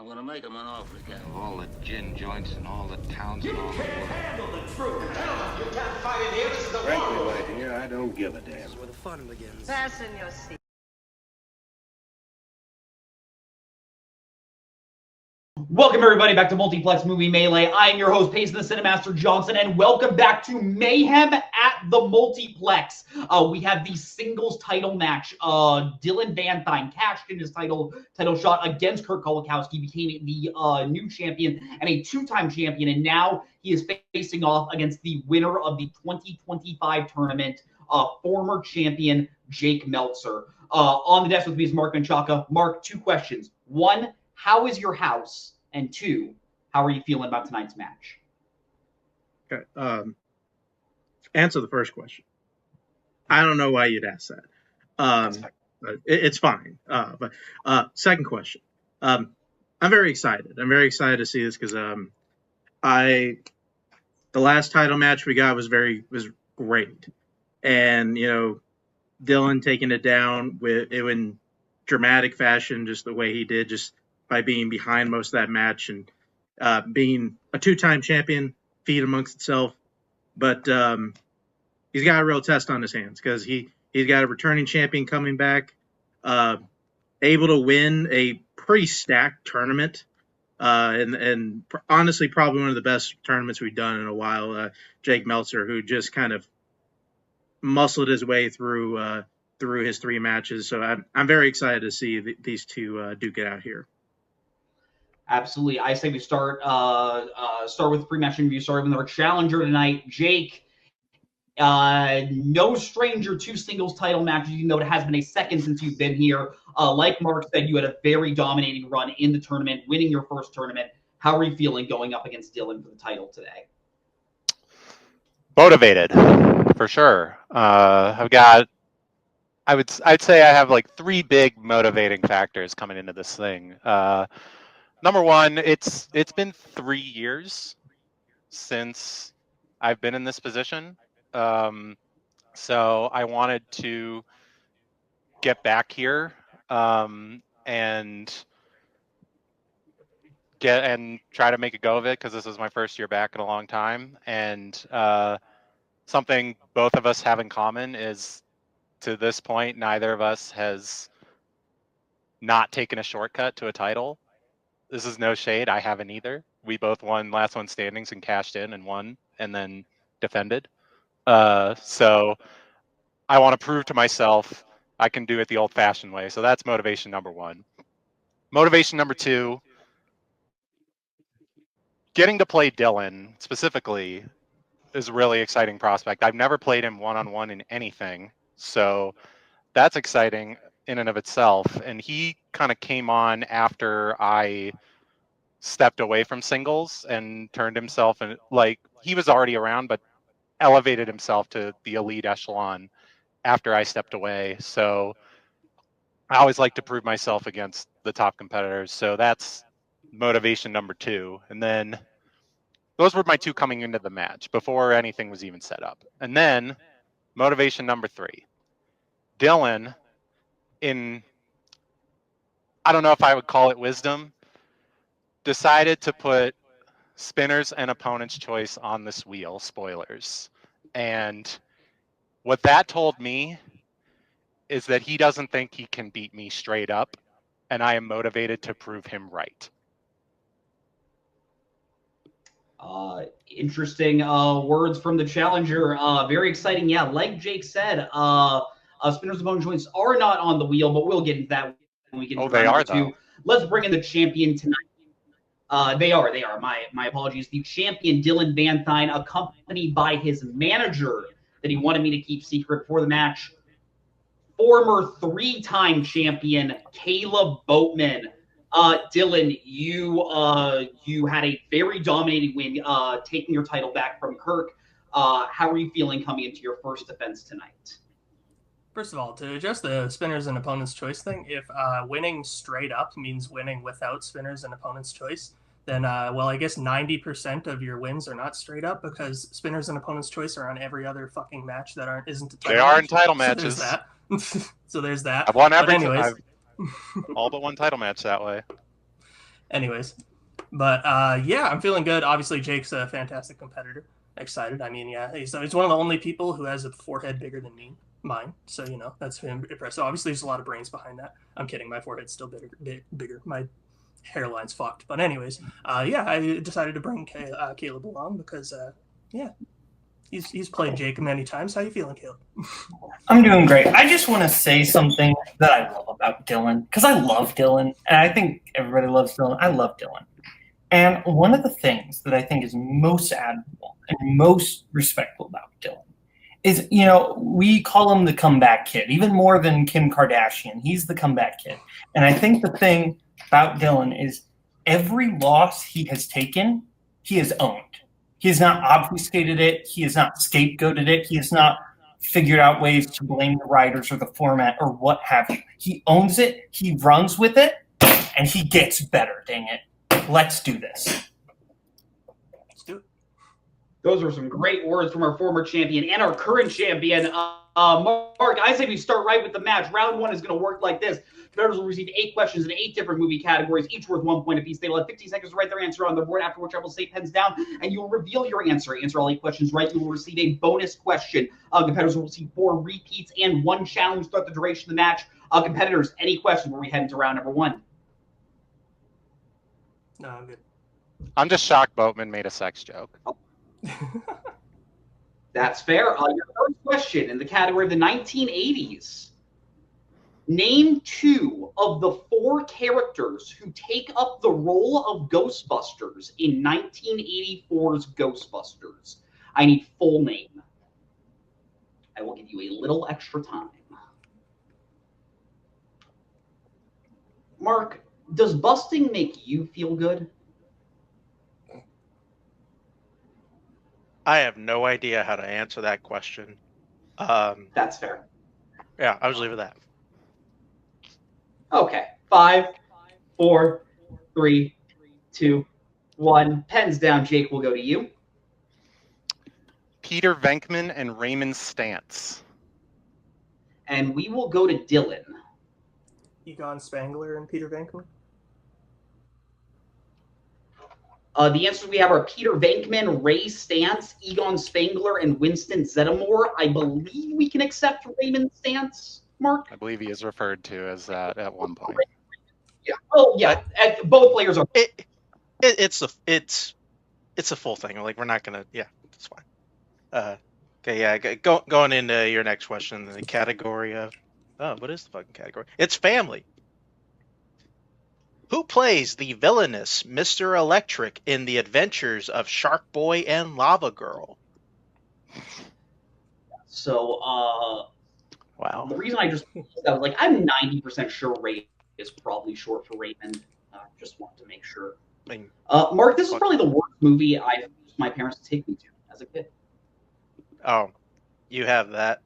gonna make him an offer again. Of all the gin joints and all the towns and all the Can't world. handle the truth. Gentlemen, you can't fight in here. This is the Frankly, war room. my dear, I don't give a damn. This is where the fun begins. Fasten your seat. Welcome, everybody, back to Multiplex Movie Melee. I am your host, Payson the Cinemaster Johnson, and welcome back to Mayhem at the Multiplex. We have the singles title match. Dylan Van Thine cashed in his title shot against Kurt Kolakowski, became the new champion and a two-time champion, and now he is facing off against the winner of the 2025 tournament, former champion Jake Meltzer. On the desk with me is Mark Menchaca. Mark, two questions. One, how is your house? And two, how are you feeling about tonight's match? Okay. Answer the first question. I don't know why you'd ask that. It's fine. But second question. I'm very excited. I'm very excited to see this because the last title match we got was great, and Dylan taking it down in dramatic fashion, just the way he did, just by being behind most of that match and being a two-time champion, feat amongst itself. But he's got a real test on his hands because he's got a returning champion coming back, able to win a pretty stacked tournament, and honestly probably one of the best tournaments we've done in a while. Jake Meltzer, who just kind of muscled his way through his three matches. So I'm very excited to see these two duke it out here. Absolutely. I say we start with the pre-match interview, starting with our challenger tonight, Jake. No stranger to singles title matches, even though it has been a second since you've been here. Like Mark said, you had a very dominating run in the tournament, winning your first tournament. How are you feeling going up against Dylan for the title today? Motivated, for sure. I'd say I have like three big motivating factors coming into this thing. Number one, it's been 3 years since I've been in this position. So I wanted to get back here and try to make a go of it, because this is my first year back in a long time. And something both of us have in common is, to this point, neither of us has not taken a shortcut to a title. This is no shade. I haven't either. We both won last one standings and cashed in and won and then defended. So I want to prove to myself I can do it the old-fashioned way. So that's motivation number one. Motivation number two, getting to play Dylan specifically is a really exciting prospect. I've never played him one-on-one in anything. So that's exciting in and of itself. And he kind of came on after I stepped away from singles and turned himself, and like, he was already around, but elevated himself to the elite echelon after I stepped away. So I always like to prove myself against the top competitors. So that's motivation number two. And then those were my two coming into the match before anything was even set up. And then motivation number three, Dylan, I don't know if I would call it wisdom, decided to put spinners and opponent's choice on this wheel, spoilers. And what that told me is that he doesn't think he can beat me straight up, and I am motivated to prove him right. Interesting words from the challenger. Very exciting. Yeah, like Jake said, spinners opponent joints are not on the wheel, but we'll get into that when we get into they are, two. though. Let's bring in the champion tonight. They are. My apologies. The champion, Dylan Van Thine, accompanied by his manager that he wanted me to keep secret for the match, former three-time champion, Caleb Boatman. Dylan, you had a very dominating win, taking your title back from Kirk. How are you feeling coming into your first defense tonight? First of all, to address the spinners and opponent's choice thing, if winning straight up means winning without spinners and opponent's choice, then, I guess 90% of your wins are not straight up, because spinners and opponent's choice are on every other fucking match that isn't a title They are match. in title So matches. there's that. So there's that. I've won every anyways. all but one title match that way. Anyways, but yeah, I'm feeling good. Obviously, Jake's a fantastic competitor. Excited. I mean, yeah, he's one of the only people who has a forehead bigger than mine. So that's impressive. Obviously, there's a lot of brains behind that. I'm kidding. My forehead's still bigger. My hairline's fucked. But anyways, yeah, I decided to bring Caleb along because yeah, he's played Jake many times. How you feeling, Caleb? I'm doing great. I just want to say something that I love about Dylan, because I love Dylan, and I think everybody loves Dylan. I love Dylan. And one of the things that I think is most admirable and most respectful about Dylan is, we call him the comeback kid, even more than Kim Kardashian. He's the comeback kid. And I think the thing about Dylan is every loss he has taken, he has owned. He has not obfuscated it. He has not scapegoated it. He has not figured out ways to blame the writers or the format or what have you. He owns it. He runs with it, and he gets better, dang it. Let's do this. Let's do it. Those were some great words from our former champion and our current champion, Mark. I say we start right with the match. Round 1 is going to work like this. Competitors will receive 8 questions in 8 different movie categories, each worth 1 point apiece. They will have 15 seconds to write their answer on the board, after which I will say pens down, and you will reveal your answer. Answer all 8 questions right, you will receive a bonus question. Competitors will receive 4 repeats and 1 challenge throughout the duration of the match. Competitors, any questions before we head into round number 1? No, I'm good. I'm just shocked Boatman made a sex joke. That's fair. Your first question in the category of the 1980s. Name 2 of the 4 characters who take up the role of Ghostbusters in 1984's Ghostbusters. I need full name. I will give you a little extra time. Mark, does busting make you feel good? I have no idea how to answer that question. That's fair. Yeah, I'll just leave it at that. Okay. 5, 4, 3, 2, 1. Pens down. Jake, will go to you. Peter Venkman and Raymond Stantz. And we will go to Dylan. Egon Spangler and Peter Venkman. The answers we have are Peter Venkman, Ray Stantz, Egon Spangler, and Winston Zeddemore. I believe we can accept Raymond Stantz, Mark? I believe he is referred to as that at one point. Yeah. Oh, yeah. Both players are. It's a full thing. Like, we're not gonna. Yeah, it's fine. Okay. Yeah. Going into your next question, the category of. Oh, what is the fucking category? It's family. Who plays the villainous Mr. Electric in The Adventures of Shark Boy and Lava Girl? So, Wow. the reason I was like, I'm 90% sure Ray is probably short for Raymond. Just wanted to make sure. I mean, Mark, this is probably the worst movie I forced my parents to take me to as a kid. oh, you have that.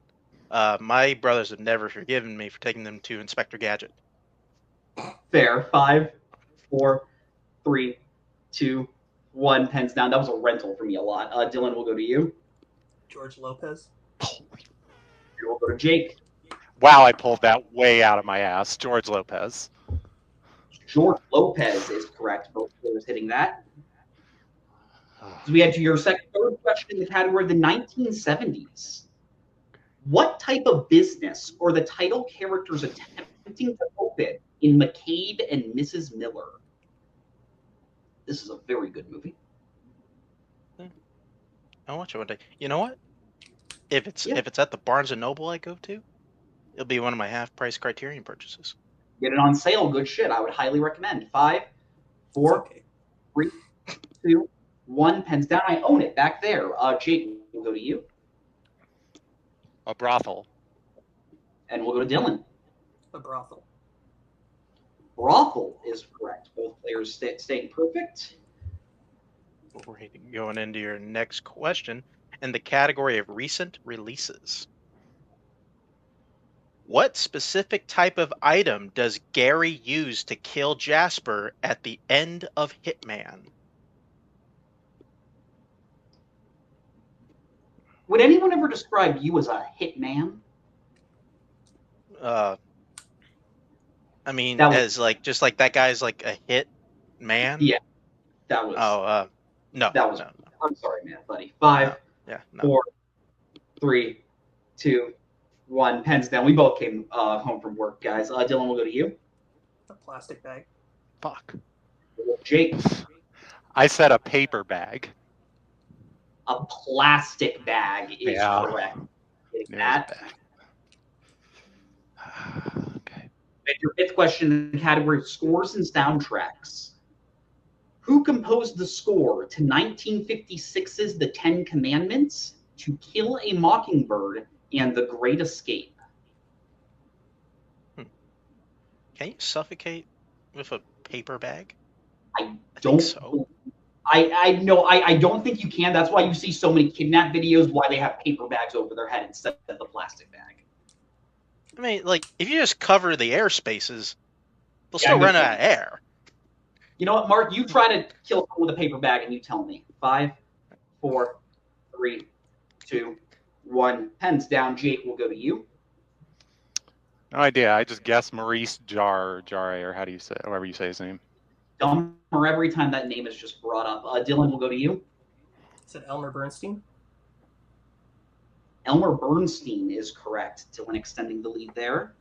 My brothers have never forgiven me for taking them to Inspector Gadget. Fair. 5, 4, 3, 2, 1. Pens down. That was a rental for me a lot. Dylan, will go to you. George Lopez. We'll go to Jake. Wow, I pulled that way out of my ass. George Lopez. George Lopez is correct. Both players hitting that. So we head to your third question in the category of the 1970s. What type of business or the title characters attempting to open in McCabe and Mrs. Miller? This is a very good movie. I want you one day. You know what? If it's at the Barnes and Noble I go to, it'll be one of my half-price Criterion purchases. Get it on sale. Good shit. I would highly recommend. 5, 4, 3, 2, 1. Pens down. I own it back there. Jake, we'll go to you. A brothel. And we'll go to Dylan. A brothel. Brothel is correct. Both players staying perfect. We're going into your next question in the category of recent releases. What specific type of item does Gary use to kill Jasper at the end of Hitman? Would anyone ever describe you as a hitman? I mean, That was- as like just like that guy's like a hit man? Yeah, that was. Oh, no. That was. No. I'm sorry, man, buddy. 5, Yeah, no. 4, 3, 2, 1. Pens down. We both came home from work, guys. Dylan, we'll go to you. A plastic bag. Fuck. Jake, I said a paper bag. a plastic bag is Yeah. correct. It was That. bad. Okay. And your 5th question in the category of scores and soundtracks. Who composed the score to 1956's The 10 Commandments, To Kill a Mockingbird, and The Great Escape? Can you suffocate with a paper bag? I don't. So. I don't think you can. That's why you see so many kidnap videos, why they have paper bags over their head instead of the plastic bag. I mean, like, if you just cover the air spaces, they'll Yeah, still I mean, run out of air. You know what, Mark? You try to kill someone with a paper bag and you tell me. 5, 4, 3, 2, 1. Pens down. Jake, will go to you. No idea. I just guessed Maurice Jarre, or how do you say, however you say his name. Dumber every time that name is just brought up. Dylan, will go to you. Is it Elmer Bernstein? Elmer Bernstein is correct. Dylan extending the lead there.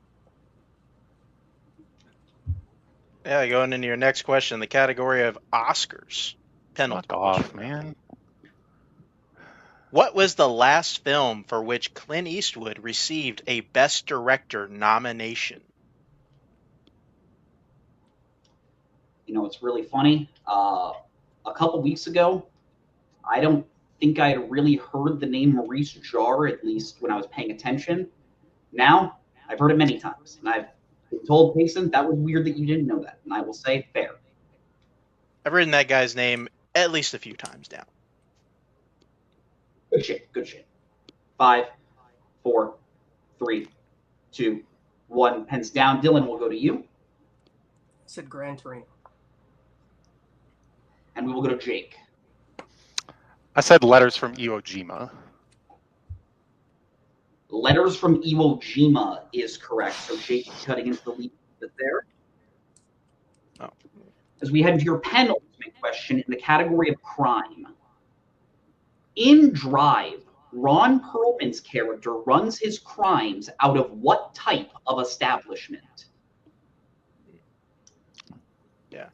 Yeah, going into your next question, the category of Oscars. Penultimate Fuck off, question. man. What was the last film for which Clint Eastwood received a Best Director nomination? You know, it's really funny. A couple weeks ago, I don't think I had really heard the name Maurice Jarre, at least when I was paying attention. Now, I've heard it many times, and I've been told, Payson, that was weird that you didn't know that. And I will say, fair. I've written that guy's name at least a few times down. Good shit. Good shit. 5, 4, 3, 2, 1. Pens down. Dylan, will go to you. I said Gran Torino. And we will go to Jake. I said Letters from Iwo Jima. Letters from Iwo Jima is correct. So Jake is cutting into the lead there. Oh. As we head to your penultimate question in the category of crime. In Drive, Ron Perlman's character runs his crimes out of what type of establishment? Yeah,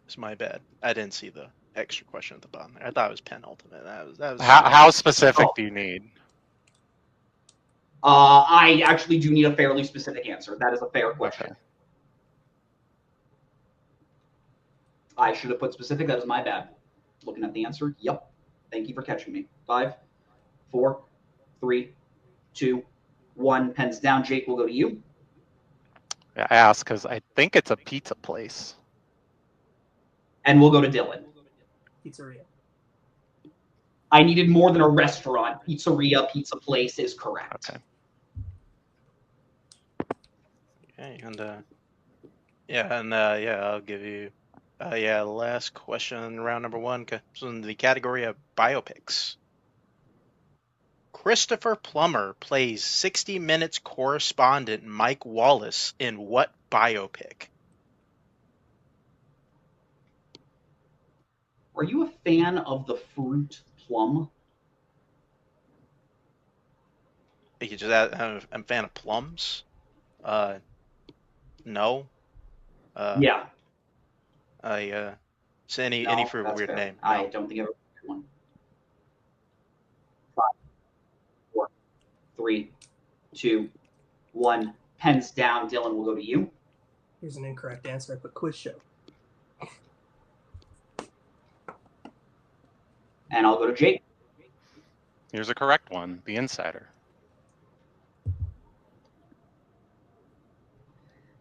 it's my bad. I didn't see the extra question at the bottom there. I thought it was penultimate. That was How specific do you need? I actually do need a fairly specific answer. That is a fair question. Okay. I should have put specific. That is my bad. Looking at the answer. Yep. Thank you for catching me. 5, 4, 3, 2, 1. Pens down. Jake, will go to you. Yeah, I asked because I think it's a pizza place. And we'll go to Dylan. Pizzeria. I needed more than a restaurant. Pizzeria, pizza place is correct. Okay. Okay, and I'll give you last question, round number 1, in the category of biopics. Christopher Plummer plays 60 Minutes correspondent Mike Wallace in what biopic? Are you a fan of the fruit plum? You could just add, I'm a fan of plums. No. Yeah. So any No, fruit with a that's weird fair. name. I No. don't think I've ever heard one. 5, 4, 3, 2, 1. Pens down. Dylan, will go to you. Here's an incorrect answer. I put quiz show. And I'll go to Jake. Here's a correct one. The Insider.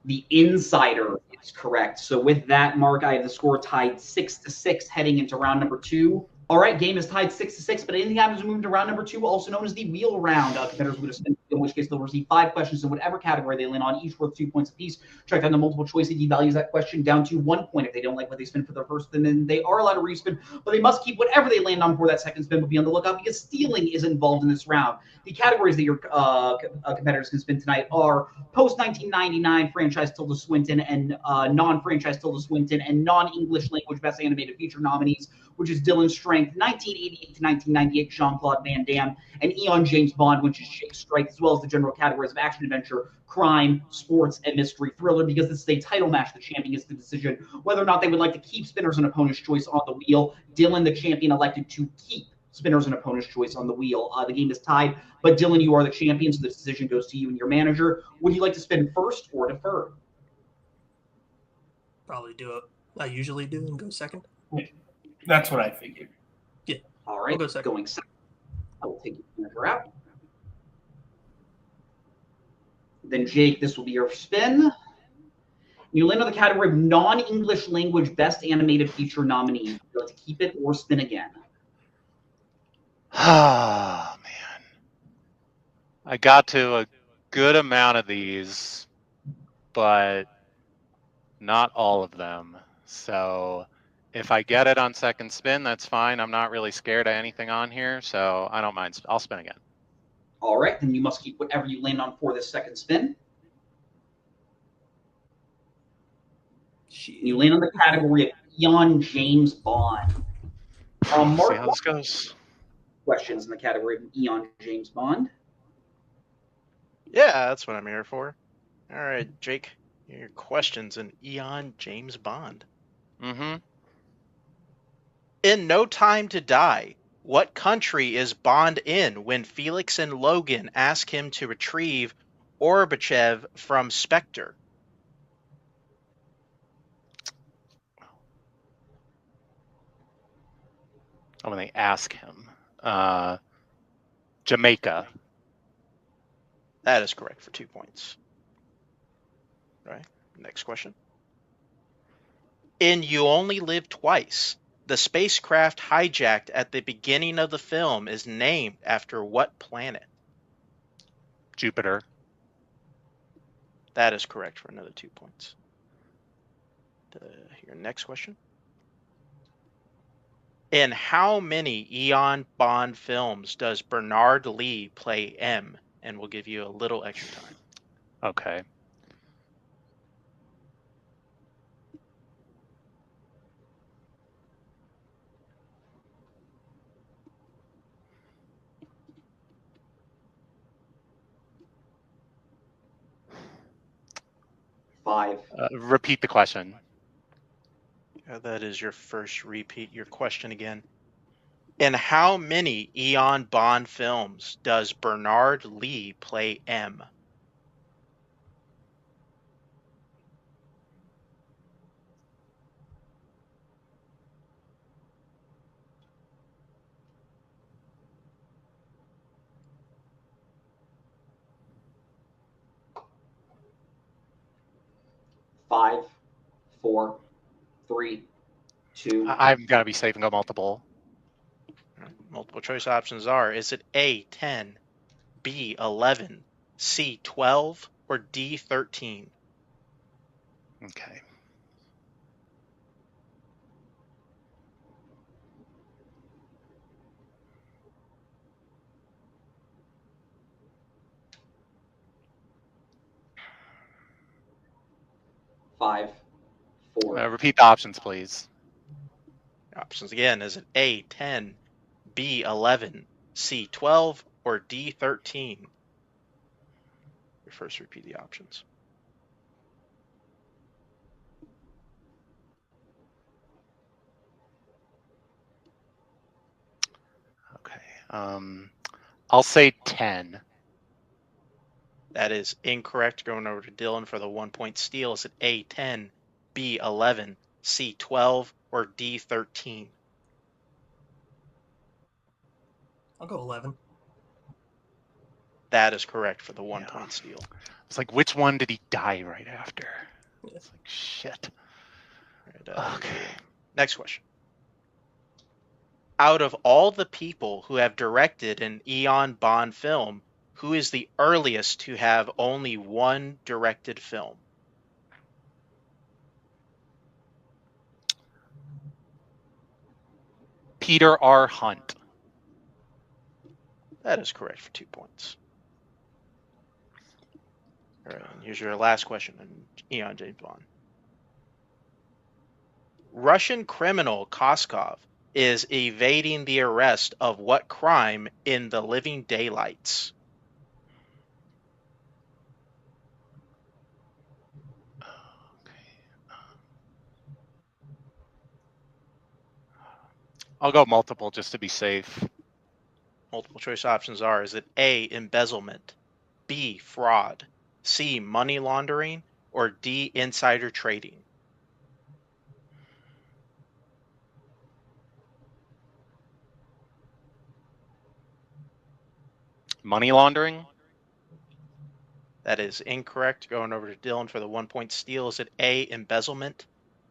The Insider is correct. So with that, Mark, I have the score tied 6-6 heading into round number 2. All right, game is tied 6-6, but anything happens, we move to round number 2, also known as the wheel round. Competitors will spend which case they'll receive 5 questions in whatever category they land on, each worth 2 points apiece. Check down the multiple choice and devalues that question down to 1 point. If they don't like what they spin for their first spin, then they are allowed to respin, but they must keep whatever they land on for that second spin. But be on the lookout because stealing is involved in this round. The categories that your competitors can spin tonight are post-1999 franchise Tilda Swinton and non-franchise Tilda Swinton and non-English language Best Animated Feature nominees, which is Dylan Strength, 1988 to 1998 Jean-Claude Van Damme, and Eon James Bond, which is Jake Strike, as well as the general categories of action adventure, crime, sports, and mystery thriller. Because this is a title match, the champion gets the decision whether or not they would like to keep spinners and opponent's choice on the wheel. Dylan, the champion, elected to keep spinners and opponent's choice on the wheel. The game is tied, but Dylan, you are the champion, so the decision goes to you and your manager. Would you like to spin first or defer? Probably do it. I usually do and go second. That's what I figured. Yeah. All right, I'll go second. going second. I will take your manager out. Then Jake, this will be your spin. You land on the category of non-English language Best Animated Feature nominee. Would you like to keep it or spin again? Oh, man. I got to a good amount of these, but not all of them. So if I get it on second spin, that's fine. I'm not really scared of anything on here, so I don't mind. I'll spin again. All right, then you must keep whatever you land on for this second spin. You land on the category of Eon James Bond. See Mark, how this goes. questions in the category of Eon James Bond. Yeah, that's what I'm here for. All right, Jake, your questions in Eon James Bond. Mm-hmm. In No Time to Die, what country is Bond in when Felix and Logan ask him to retrieve Gorbachev from Spectre? Oh, when they ask him. Jamaica. That is correct for 2 points. Right. Next question. In You Only Live Twice, the spacecraft hijacked at the beginning of the film is named after what planet? Jupiter. That is correct for another 2 points. Your next question. In how many Eon Bond films does Bernard Lee play M? And we'll give you a little extra time. Okay. Five. Repeat the question. That is your first repeat. Your question again. In how many Eon Bond films does Bernard Lee play M? Five, four, three, two. I'm gonna be safe and go multiple. Multiple choice options are: is it A, 10, B, 11, C, 12, or D, 13? Okay. Five, four. Repeat the options, please. Options again: is it A, 10, B, 11, C, 12, or D, 13? You first repeat the options. Okay. I'll say 10. That is incorrect. Going over to Dylan for the 1 point steal. Is it A, 10, B, 11, C, 12, or D, 13? I'll go 11. That is correct for the 1 point steal. It's like, which one did he die right after? Yeah. It's like, shit. Right, Okay. Next question. Out of all the people who have directed an Eon Bond film, Who is the earliest to have only one directed film? Peter R. Hunt. That is correct for 2 points. All right, and here's your last question on Eon James Bond. Russian criminal Koskov is evading the arrest of what crime in The Living Daylights? I'll go multiple just to be safe. Multiple choice options are: is it A, embezzlement, B, fraud, C, money laundering, or D, insider trading? Money laundering? That is incorrect. Going over to Dylan for the 1 point steal. Is it A, embezzlement,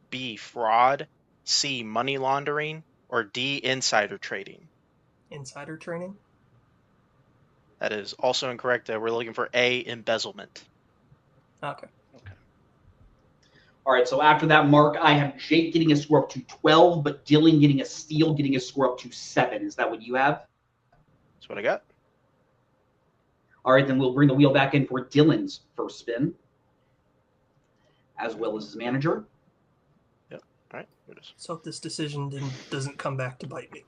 B, fraud, C, money laundering, or D, insider trading? Insider training? That is also incorrect. We're looking for A, embezzlement. Okay. All right, so after that mark, I have Jake getting a score up to 12, but Dylan getting a steal, getting a score up to 7. Is that what you have? That's what I got. All right, then we'll bring the wheel back in for Dylan's first spin, as well as his manager. Yep. All right. Here it is. So if this decision doesn't come back to bite me.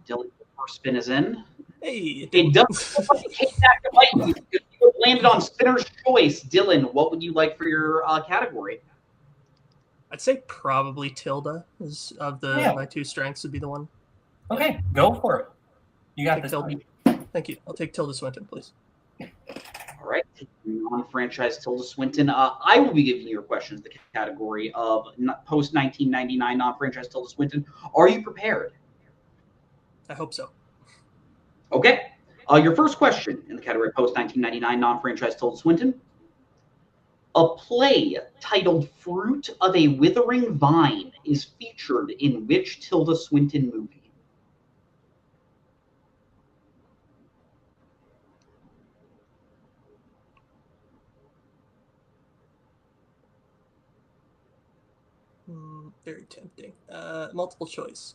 Dylan's first spin is in. Hey, It does came back to bite you because you landed on spinner's choice. Dylan, what would you like for your category? I'd say probably Tilda is of my two strengths would be the one. Okay, go for it. You got Take this. Tilda. Thank you. I'll take Tilda Swinton, please. All right, non-franchise Tilda Swinton. I will be giving your questions the category of post-1999 non-franchise Tilda Swinton. Are you prepared? I hope so. Okay. Your first question in the category post-1999 non-franchise Tilda Swinton. A play titled Fruit of a Withering Vine is featured in which Tilda Swinton movie? Very tempting. Multiple choice.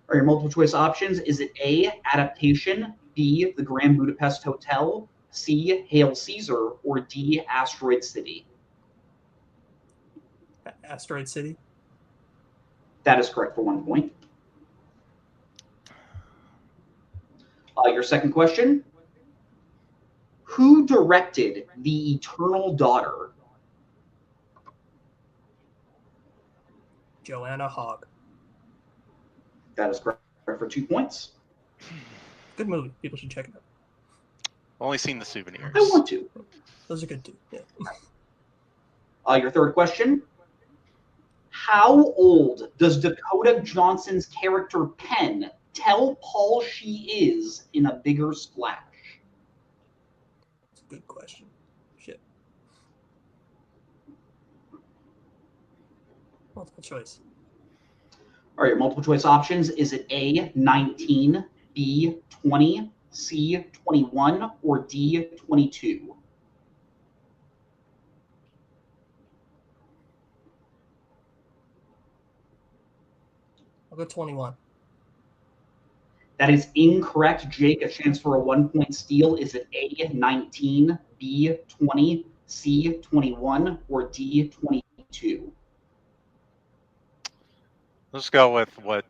Are your multiple choice options? Is it A, Adaptation, B, The Grand Budapest Hotel, C, Hail Caesar, or D, Asteroid City? Asteroid City? That is correct for 1 point. Your second question. Who directed The Eternal Daughter? Joanna Hogg. That is correct for 2 points. Good movie. People should check it out. Only seen the souvenirs. I want to. Those are good too. Yeah. Your third question. How old does Dakota Johnson's character Penn tell Paul she is in A Bigger Splash? That's a good question. Shit. Multiple choice. All right, your multiple choice options. Is it A, 19, B, 20, C, 21, or D, 22? I'll go 21. That is incorrect. Jake, a chance for a 1 point steal. Is it A, 19, B, 20, C, 21, or D, 22? Let's go with what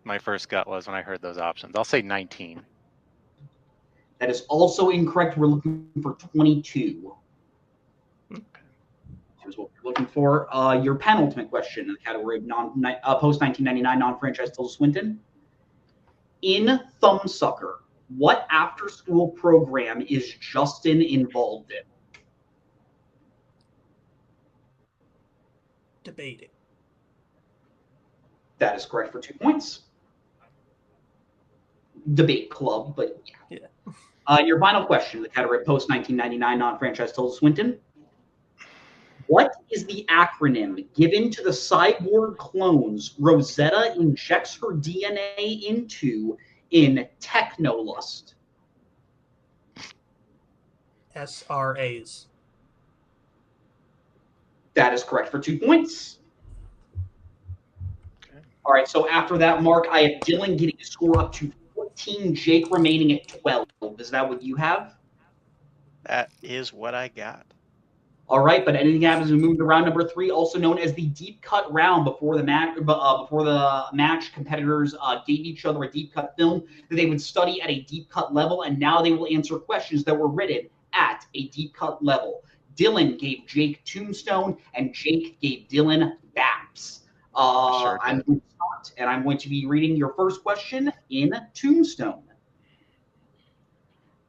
my first gut was when I heard those options. I'll say 19. That is also incorrect. We're looking for 22. Here's what we're looking for. Your penultimate question in the category of post-1999 non-franchise Tilda Swinton. In Thumbsucker, what after-school program is Justin involved in? Debating. That is correct for 2 points. Debate club, but yeah. Your final question in the category post-1999 non-franchise Tilda Swinton. What is the acronym given to the cyborg clones Rosetta injects her DNA into in Technolust? SRAs. That is correct for 2 points. Okay. All right, so after that, Mark, I have Dylan getting a score up to 14, Jake remaining at 12. Is that what you have? That is what I got. All right, but anything happens, we move to round number 3, also known as the deep cut round. Before the match, competitors gave each other a deep cut film that they would study at a deep cut level, and now they will answer questions that were written at a deep cut level. Dylan gave Jake Tombstone, and Jake gave Dylan Baps. Sure I'm did. going to start, and I'm going to be reading your first question in Tombstone.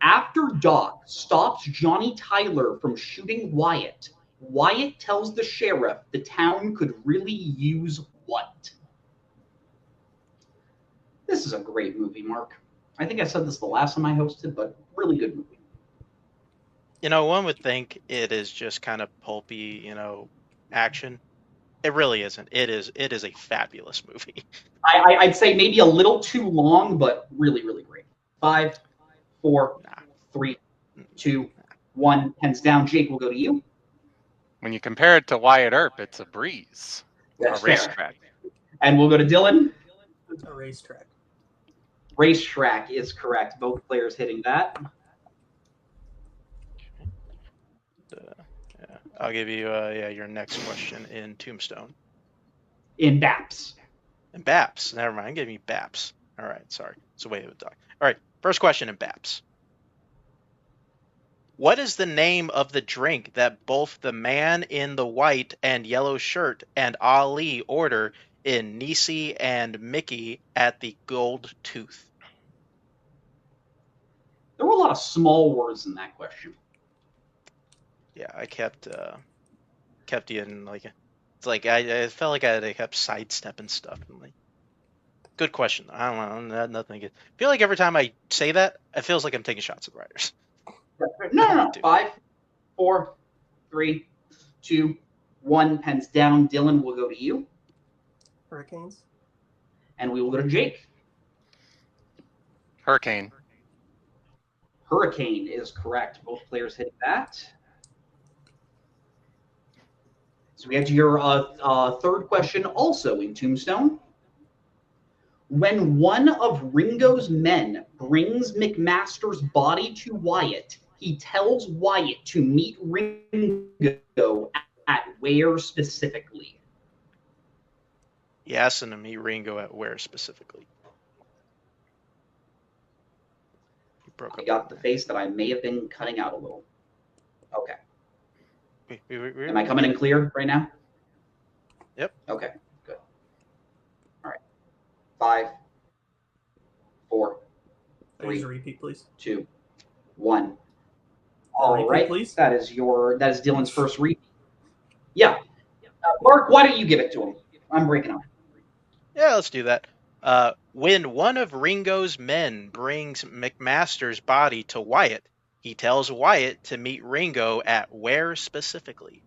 After Doc stops Johnny Tyler from shooting Wyatt, Wyatt tells the sheriff the town could really use what? This is a great movie, Mark. I think I said this the last time I hosted, but really good movie. You know, one would think it is just kind of pulpy, action. It really isn't. It is a fabulous movie. I'd say maybe a little too long, but really, really great. 5, 4, 3, 2, 1. Pens down. Jake, will go to you. When you compare it to Wyatt Earp, it's a breeze. That's A fair. racetrack. And we'll go to Dylan. A racetrack. Racetrack is correct. Both players hitting that. I'll give you your next question in Tombstone. In Baps. And Baps. Never mind. Give me Baps. All right. Sorry. It's a way of talk. All right. First question in Baps. What is the name of the drink that both the man in the white and yellow shirt and Ali order in Niecy and Mickey at the Gold Tooth? There were a lot of small words in that question. Yeah, I kept you in like it's like I felt like I kept sidestepping stuff and like good question. I don't know, nothing good. I feel like every time I say that, it feels like I'm taking shots at writers. No. 5, 4, 3, 2, 1. Pens down. Dylan, will go to you. Hurricanes. And we will go to Jake. Hurricane. Hurricane is correct. Both players hit that. So we have your third question also in Tombstone. When one of Ringo's men brings McMaster's body to Wyatt, he tells Wyatt to meet Ringo at where specifically? He asked him to meet Ringo at where specifically? He broke I up. got the face that I may have been cutting out a little. Okay. We Am I coming in clear right now? Yep. Okay, good. All right. 5, 4, Please 3, repeat, please. 2, 1. All Repeat, right. please. That is Dylan's first read. Yeah. Mark, why don't you give it to him? I'm breaking up. Yeah, let's do that. When one of Ringo's men brings McMaster's body to Wyatt, he tells Wyatt to meet Ringo at where specifically?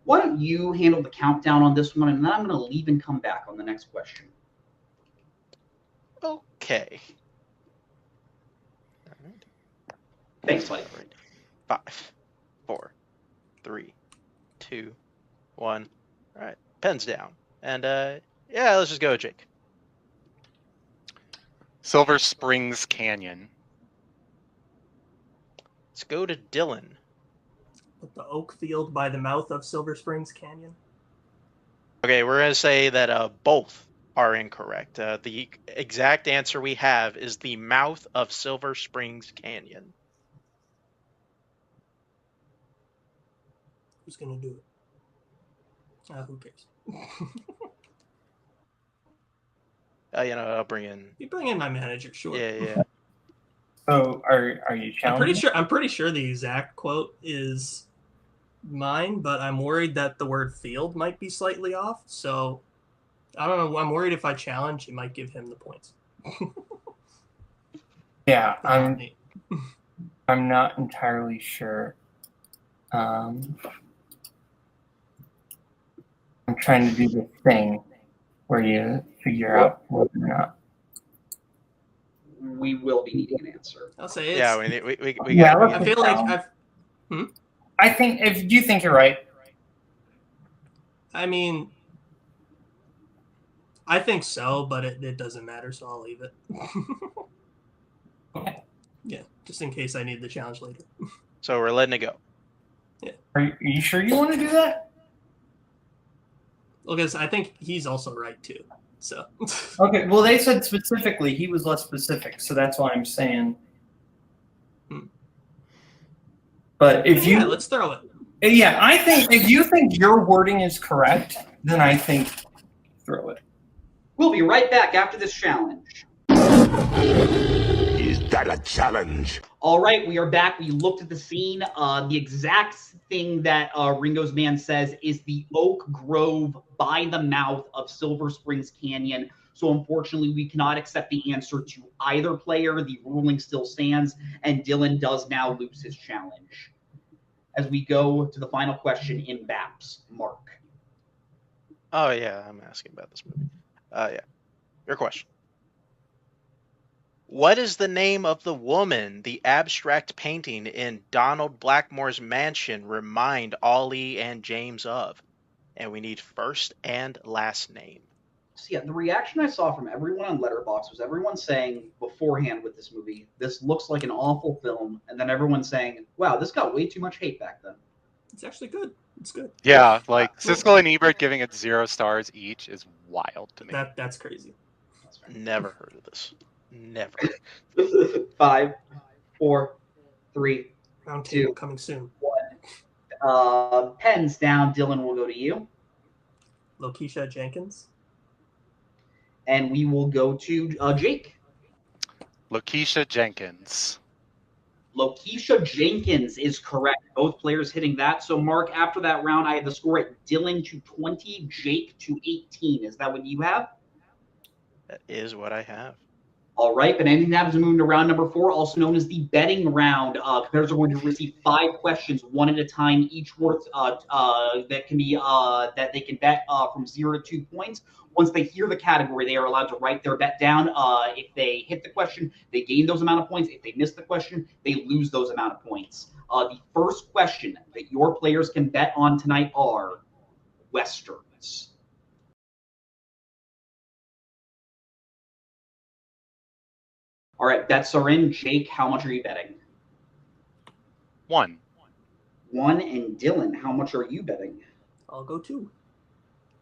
Why don't you handle the countdown on this one, and then I'm going to leave and come back on the next question. Okay. Thanks, buddy. 5, 4, 3, 2, 1. All right, pens down. And let's just go, Jake. Silver Springs Canyon. Let's go to Dylan. Put the oak field by the mouth of Silver Springs Canyon. Okay, we're going to say that both are incorrect. The exact answer we have is the mouth of Silver Springs Canyon. Who's going to do it? Who cares? I'll bring in. You bring in my manager, sure. Yeah. So are you challenging? I'm pretty sure the exact quote is mine, but I'm worried that the word field might be slightly off. So I don't know. I'm worried if I challenge, you might give him the points. Yeah, I'm not entirely sure. I'm trying to do the thing where you figure out whether or not. we will be needing an answer. I'll say it's. Yeah, we Yeah, got. I feel like I've. I think if you think you're right. I mean, I think so, but it doesn't matter, so I'll leave it. Okay. Yeah, just in case I need the challenge later. So we're letting it go. Are you sure you want to do that? Well, because I think he's also right too. So. Okay. Well, they said specifically he was less specific, so that's why I'm saying. But if yeah, you, let's throw it. yeah, I think if you think your wording is correct, then I think throw it. We'll be right back after this challenge. Is that a challenge? All right, we are back. We looked at the scene. The exact thing that Ringo's man says is the Oak Grove by the mouth of Silver Springs Canyon. So unfortunately, we cannot accept the answer to either player. The ruling still stands, and Dylan does now lose his challenge. As we go to the final question in BAPS, Mark. Oh yeah, I'm asking about this movie. Yeah, your question. What is the name of the woman the abstract painting in Donald Blackmore's mansion remind Ollie and James of? And we need first and last name. So yeah, the reaction I saw from everyone on Letterboxd was everyone saying beforehand with this movie, this looks like an awful film, and then everyone saying, wow, this got way too much hate back then. It's actually good. It's good. Yeah, like Siskel and Ebert giving it 0 stars each is wild to me. That's crazy. Never heard of this. Never. 5, 4, 3, Round 2, table coming soon. 1. Pens down. Dylan will go to you. Lakeisha Jenkins. And we will go to Jake. Lakeisha Jenkins. Lakeisha Jenkins is correct. Both players hitting that. So, Mark, after that round, I have the score at Dylan to 20, Jake to 18. Is that what you have? That is what I have. All right, but anything that happens moving to round number 4, also known as the betting round. Competitors are going to receive 5 questions, one at a time, each worth that can be that they can bet from 0 to 2 points. Once they hear the category, they are allowed to write their bet down. If they hit the question, they gain those amount of points. If they miss the question, they lose those amount of points. The first question that your players can bet on tonight are Westerns. All right, bets are in. Jake, how much are you betting? 1. 1. And Dylan, how much are you betting? I'll go 2.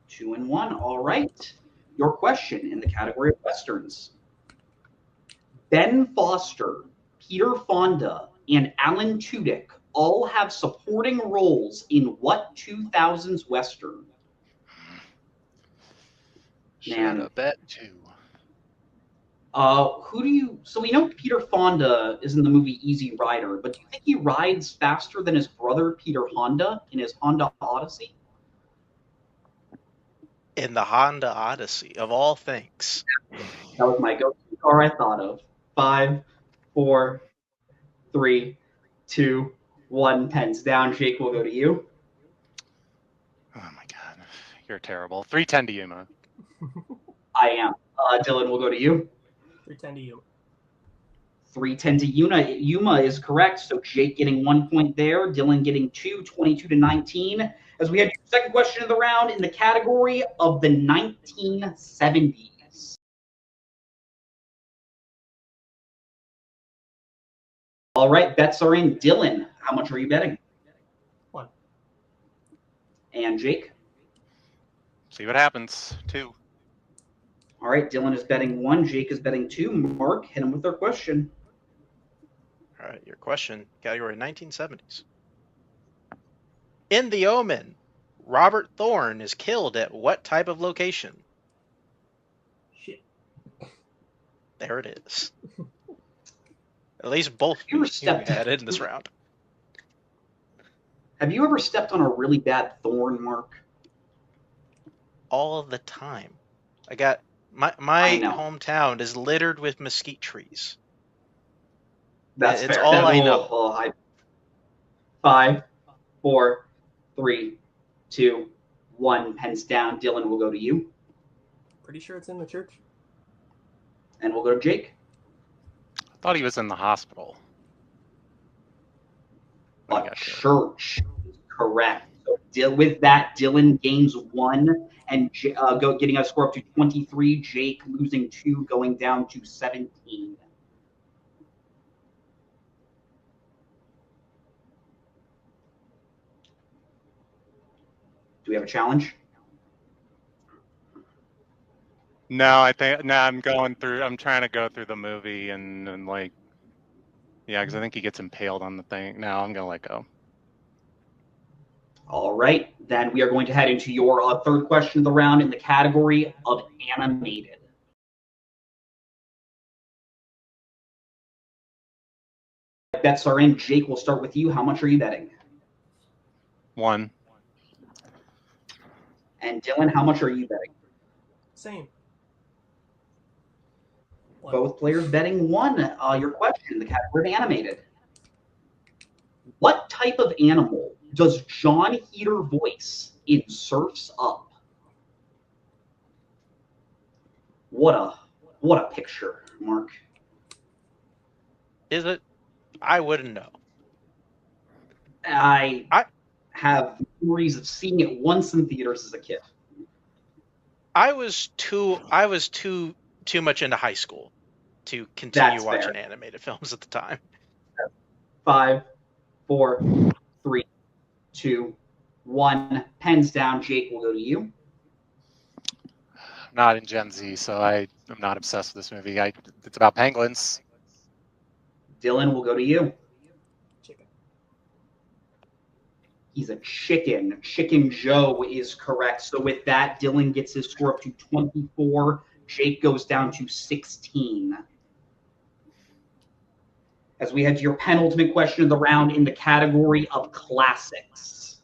2 and 1. All right. Your question in the category of Westerns. Ben Foster, Peter Fonda, and Alan Tudyk all have supporting roles in what 2000s Western? Should have bet 2. Who do you... So we know Peter Fonda is in the movie Easy Rider, but do you think he rides faster than his brother Peter Honda in his Honda Odyssey? In the Honda Odyssey, of all things. That was my go-to car I thought of. 5, 4, 3, 2, 1. Pens down. Jake will go to you. Oh my god, you're terrible. 310 to Yuma. I am. Dylan will go to you. 310 to you. 310 to Yuma is correct. So Jake getting 1 point there. Dylan getting 2, 22 to 19. As we head to the second question of the round in the category of the 1970s. All right, bets are in. Dylan, how much are you betting? 1. And Jake? See what happens. 2. All right, Dylan is betting 1. Jake is betting 2. Mark, hit him with their question. All right, your question, category 1970s. In The Omen, Robert Thorne is killed at what type of location? Shit. There it is. At least both You of you had it in this round. Have you ever stepped on a really bad thorn, Mark? All the time. I got my hometown is littered with mesquite trees. That's It's fair. all I know. 5, 4, 3, 2, 1. Pens down. Dylan will go to you. Pretty sure it's in the church. And we'll go to Jake. thought he was in the hospital. when he got killed. Church is correct. So with that, Dylan gains 1 and getting a score up to 23. Jake losing 2, going down to 17. Do we have a challenge? No, I think I'm going through. I'm trying to go through the movie and like, yeah, because I think he gets impaled on the thing. No, I'm gonna let go. All right, then we are going to head into your third question of the round in the category of animated. Bets are in. Jake, we'll start with you. How much are you betting? 1. And Dylan, how much are you betting? Same. 1. Both players betting 1. Your question, the category of animated. What type of animal does John Heater voice in Surf's Up? What a picture, Mark. Is it? I wouldn't know. I have memories of seeing it once in theaters as a kid. I was too much into high school to continue That's watching fair. animated films at the time. 5, 4, 3, 2, 1. Pens down. Jake, will go to you. Not in Gen Z, so I'm not obsessed with this movie. It's about penguins. Dylan, will go to you. Chicken. He's a chicken. Chicken Joe is correct. So with that, Dylan gets his score up to 24. Jake goes down to 16. As we head to your penultimate question of the round in the category of classics.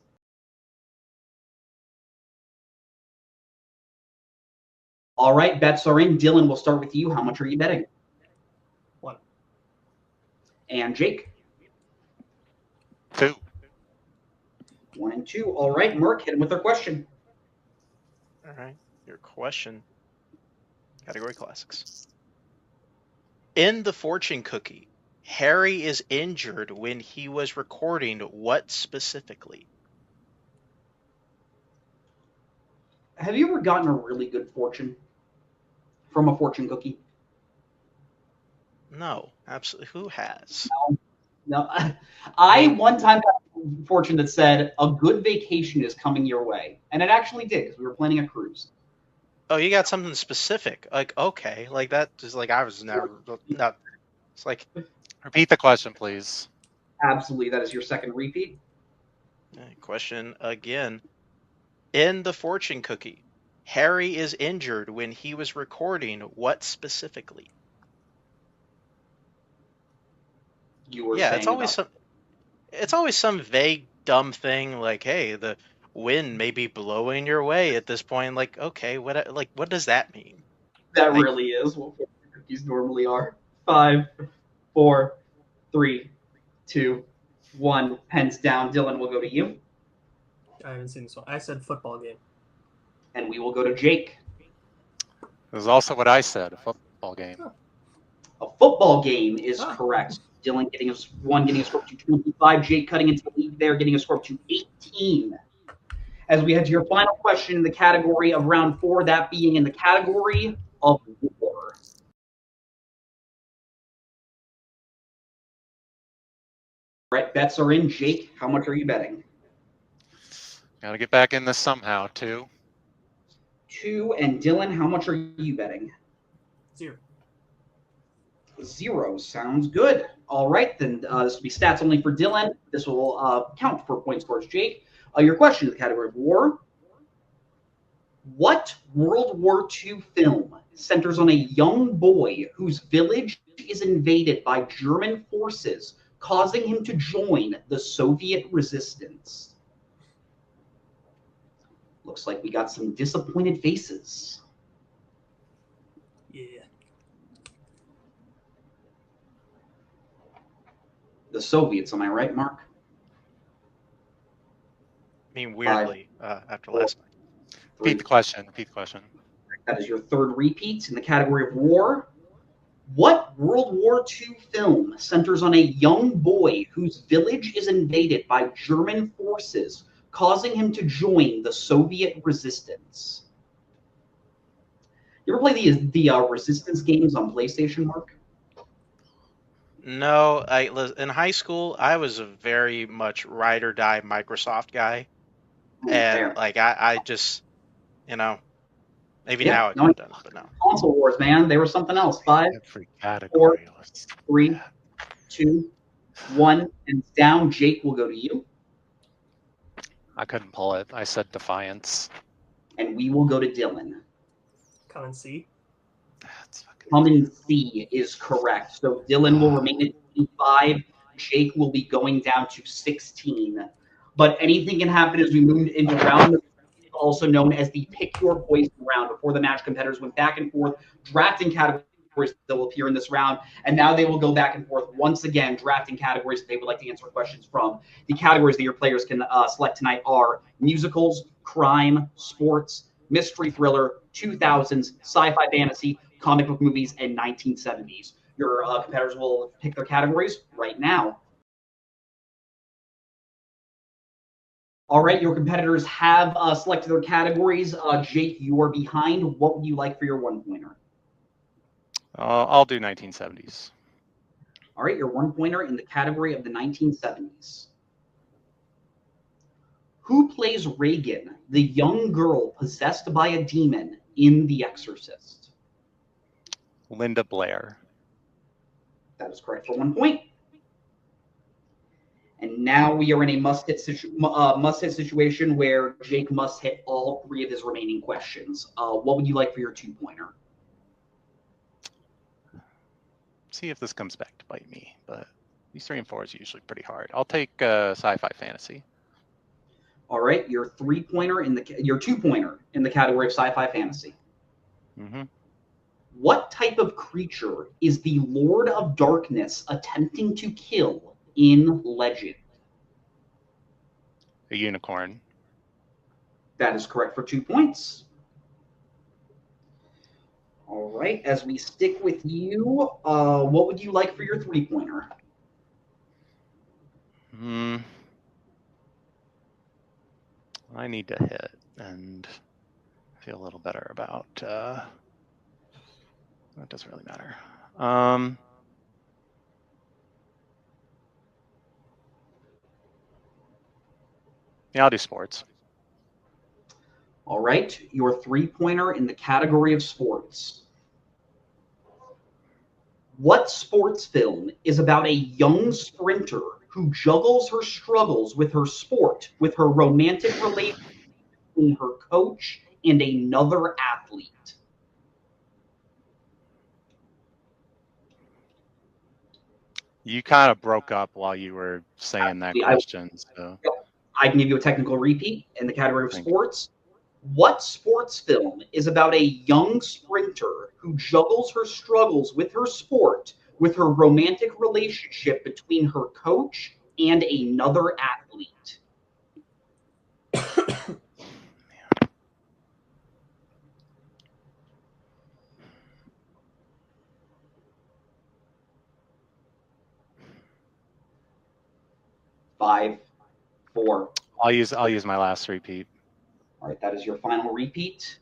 All right, bets are in. Dylan, we'll start with you. How much are you betting? 1. And Jake? 2. 1 and 2. All right, Mark, hit him with their question. All right, your question. Category classics. In The Fortune Cookie, Harry is injured when he was recording what specifically? Have you ever gotten a really good fortune from a fortune cookie? No, absolutely. Who has? No. I one time got a fortune that said a good vacation is coming your way. And it actually did because we were planning a cruise. Oh, you got something specific. Like, okay, like that is like I was never not. It's like Repeat the question, please. Absolutely. That is your second repeat. Question again. In The Fortune Cookie, Harry is injured when he was recording what specifically? You were Yeah, saying it's always some vague dumb thing like, hey, the wind may be blowing your way at this point. Like, okay, what does that mean? that like, really is what fortune cookies normally are. 5, 4, 3, 2, 1. Pens down. Dylan, will go to you. I haven't seen this one. I said football game. And we will go to Jake. This is also what I said, a football game. A football game is correct. Dylan getting a score up to 25. Jake cutting into the lead there, getting a score up to 18. As we head to your final question in the category of round 4, that being in the category of war. All right, bets are in. Jake, how much are you betting? Gotta get back in this somehow, 2. 2. And Dylan, how much are you betting? 0. 0. Sounds good. All right, then this will be stats only for Dylan. This will count for point scores, Jake. Your question in the category of war. What World War II film centers on a young boy whose village is invaded by German forces, causing him to join the Soviet resistance? Looks like we got some disappointed faces. Yeah. The Soviets, am I right, Mark? I mean, weirdly, after last night. 3. Repeat the question. That is your third repeat in the category of war. What World War II film centers on a young boy whose village is invaded by German forces, causing him to join the Soviet resistance? You ever play the resistance games on PlayStation, Mark? No, in high school I was a very much ride or die Microsoft guy, and Fair. like I just, you know, maybe Yeah, now I no, could have done it, but no. console wars, man. They were something else. 5, Every category was 3, bad. 2, 1, and it's down. Jake will go to you, I couldn't pull it. I said Defiance. and we will go to Dylan. Come and see. That's fucking Come and see is correct. So Dylan will remain at 25. Jake will be going down to 16. But anything can happen as we move into round, also known as the Pick Your Poison round. Before the match, competitors went back and forth, drafting categories that will appear in this round. And now they will go back and forth once again, drafting categories that they would like to answer questions from. The categories that your players can select tonight are musicals, crime, sports, mystery thriller, 2000s, sci-fi fantasy, comic book movies, and 1970s. Your competitors will pick their categories right now. All right, your competitors have selected their categories. Jake, you are behind. What would you like for your one-pointer? I'll do 1970s. All right, your one-pointer in the category of the 1970s. Who plays Reagan, the young girl possessed by a demon in The Exorcist? Linda Blair. That is correct for 1 point. And now we are in a must-hit situation where Jake must hit all 3 of his remaining questions. What would you like for your 2-pointer? See if this comes back to bite me, but these 3 and 4 is usually pretty hard. I'll take sci-fi fantasy. All right, your 3-pointer your 2-pointer in the category of sci-fi fantasy. Mm-hmm. What type of creature is the Lord of Darkness attempting to kill in Legend? A unicorn. That is correct for 2 points. All right, as we stick with you, what would you like for your 3-pointer? I need to hit and feel a little better about. That doesn't really matter. Yeah, I'll do sports. All right, your 3-pointer in the category of sports. What sports film is about a young sprinter who juggles her struggles with her sport, with her romantic relationship between her coach and another athlete? You kind of broke up while you were saying that question. So I can give you a technical repeat in the category of sports. What sports film is about a young sprinter who juggles her struggles with her sport, with her romantic relationship between her coach and another athlete? Five, four. I'll use my last repeat. All right, that is your final repeat.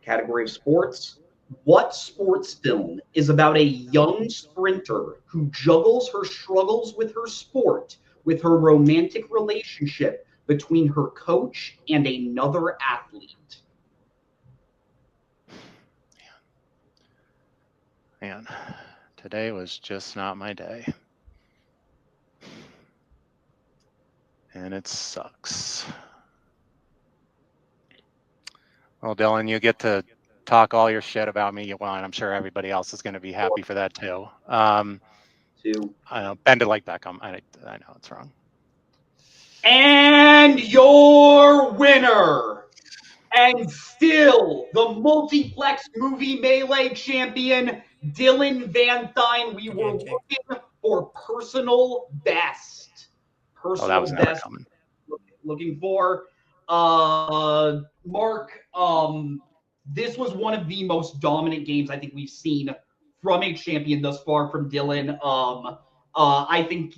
Category of sports. What sports film is about a young sprinter who juggles her struggles with her sport, with her romantic relationship between her coach and another athlete? Man, today was just not my day. And it sucks. Well, Dylan, you get to talk all your shit about me you want. I'm sure everybody else is going to be happy for that too. I know, bend it like Beckham. I know it's wrong. And your winner, and still the Multiplex Movie Melee champion, Dylan Van Thine. We were looking for personal best. That was never coming. Looking for Mark. This was one of the most dominant games I think we've seen from a champion thus far from Dylan. I think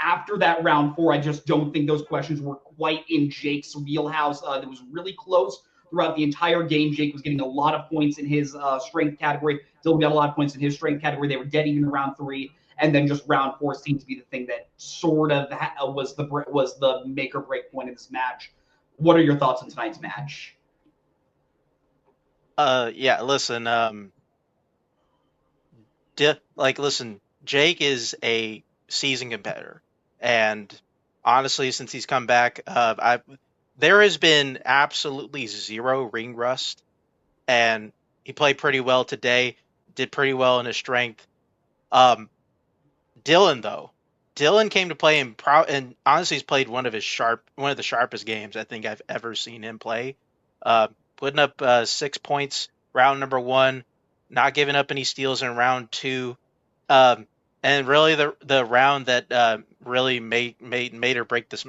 after that round 4, I just don't think those questions were quite in Jake's wheelhouse. It was really close throughout the entire game. Jake was getting a lot of points in his strength category. Dylan got a lot of points in his strength category. They were dead even in round 3. And then just round 4 seemed to be the thing that sort of was the make or break point of this match. What are your thoughts on tonight's match? Yeah, listen, listen, Jake is a seasoned competitor, and honestly, since he's come back, there has been absolutely zero ring rust, and he played pretty well today, did pretty well in his strength. Dylan, though, Dylan came to play and honestly, he's played one of the sharpest games I think I've ever seen him play. Putting up 6 points round number 1, not giving up any steals in round 2, and really the round that really made or break this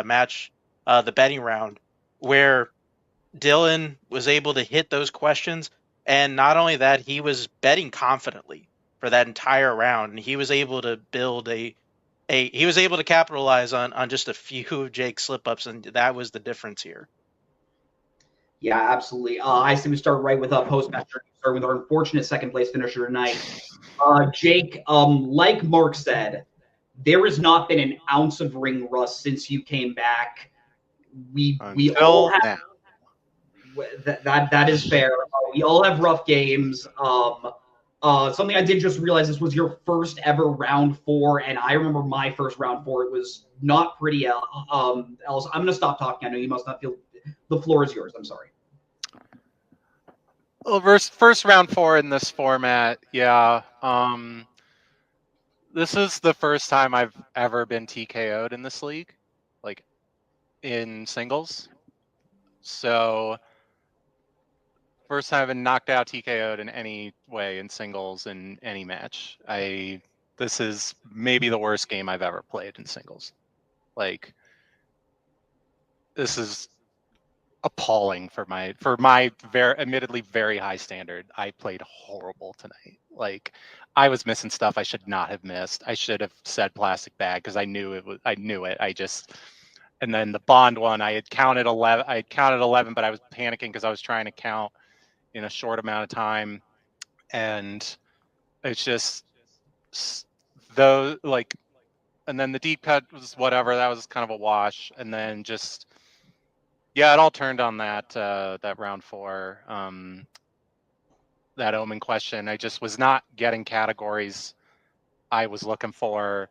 match, the betting round, where Dylan was able to hit those questions, and not only that, he was betting confidently for that entire round, and he was able to build he was able to capitalize on just a few of Jake's slip ups, and that was the difference here. Yeah, absolutely. I say we start right with Postmaster, start with our unfortunate second place finisher tonight. Jake, like Mark said, there has not been an ounce of ring rust since you came back. We all have that is fair. We all have rough games. Something I did just realize, this was your first ever round 4, and I remember my first round 4. It was not pretty. Else, I'm going to stop talking. I know you must not feel. The floor is yours. I'm sorry. Well, first round 4 in this format, yeah. This is the first time I've ever been TKO'd in this league, like in singles. So first time I've been knocked out, TKO'd in any way in singles in any match. This is maybe the worst game I've ever played in singles. Like, this is appalling for my admittedly very high standard. I played horrible tonight. Like, I was missing stuff I should not have missed. I should have said plastic bag because I knew it. And then the Bond one, I had counted 11, but I was panicking because I was trying to count in a short amount of time, and it's just and then the deep cut was whatever. That was kind of a wash, and then just. Yeah, it all turned on that round 4, that Omen question. I just was not getting categories I was looking for.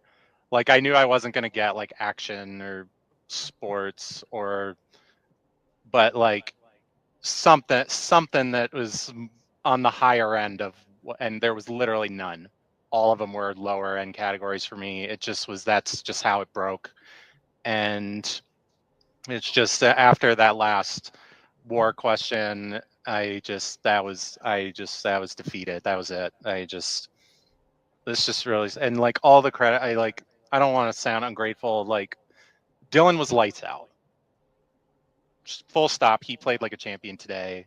Like, I knew I wasn't going to get like action or sports but like something that was on the higher end of, and there was literally none. All of them were lower end categories for me. That's just how it broke, and. It's just after that last war question, that was defeated. That was it. This just really, and like all the credit, I don't want to sound ungrateful. Like, Dylan was lights out. Just full stop. He played like a champion today.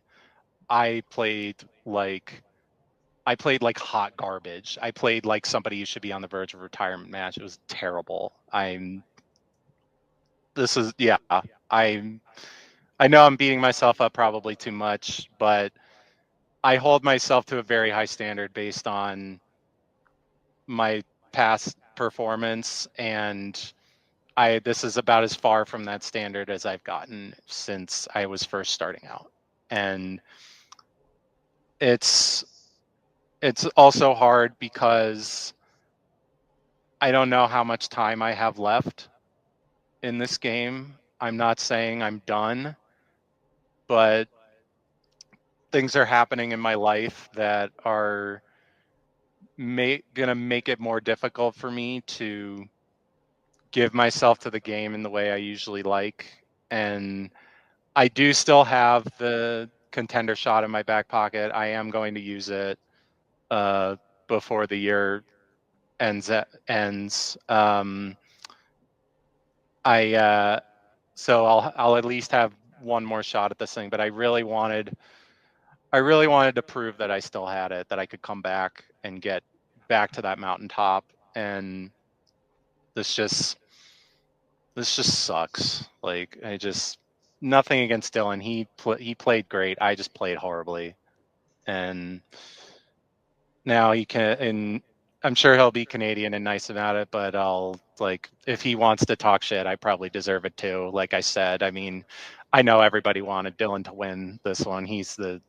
I played like hot garbage. I played like somebody who should be on the verge of a retirement match. It was terrible. I know I'm beating myself up probably too much, but I hold myself to a very high standard based on my past performance, and this is about as far from that standard as I've gotten since I was first starting out. And it's also hard because I don't know how much time I have left in this game. I'm not saying I'm done, but things are happening in my life that are gonna make it more difficult for me to give myself to the game in the way I usually like. And I do still have the contender shot in my back pocket. I am going to use it before the year ends. So I'll at least have one more shot at this thing, but I really wanted I really wanted to prove that I still had it, that I could come back and get back to that mountaintop. And this just sucks. Like, nothing against Dylan. He played great. I just played horribly. And now he can, and I'm sure he'll be Canadian and nice about it, but if he wants to talk shit, I probably deserve it too. Like I said, I mean, I know everybody wanted Dylan to win this one.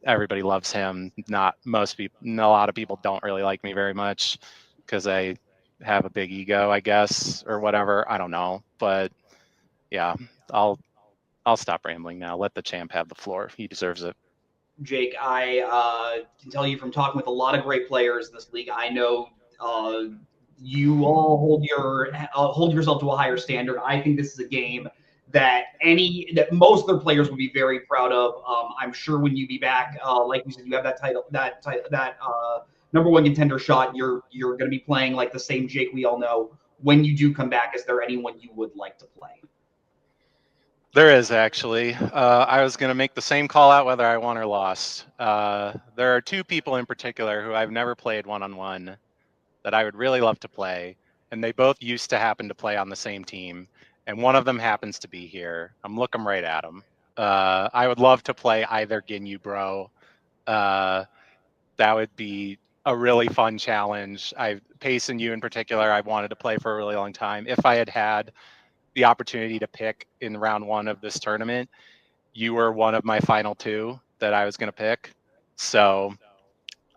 Everybody loves him. Not most people, a lot of people don't really like me very much because I have a big ego, I guess, or whatever. I don't know. But yeah, I'll stop rambling now. Let the champ have the floor. He deserves it. Jake, I can tell you from talking with a lot of great players in this league, I know you all hold yourself to a higher standard. I think this is a game that most of their players would be very proud of. I'm sure when you be back, like you said, you have that title, that number one contender shot. You're going to be playing like the same Jake we all know. When you do come back, is there anyone you would like to play? There is actually. I was going to make the same call out whether I won or lost. There are two people in particular who I've never played one-on-one that I would really love to play, and they both used to happen to play on the same team, and one of them happens to be here. I'm looking right at him. I would love to play either Ginyu Bro. That would be a really fun challenge. Pace and you in particular, I've wanted to play for a really long time. If I had the opportunity to pick in round one of this tournament, you were one of my final two that I was going to pick. So,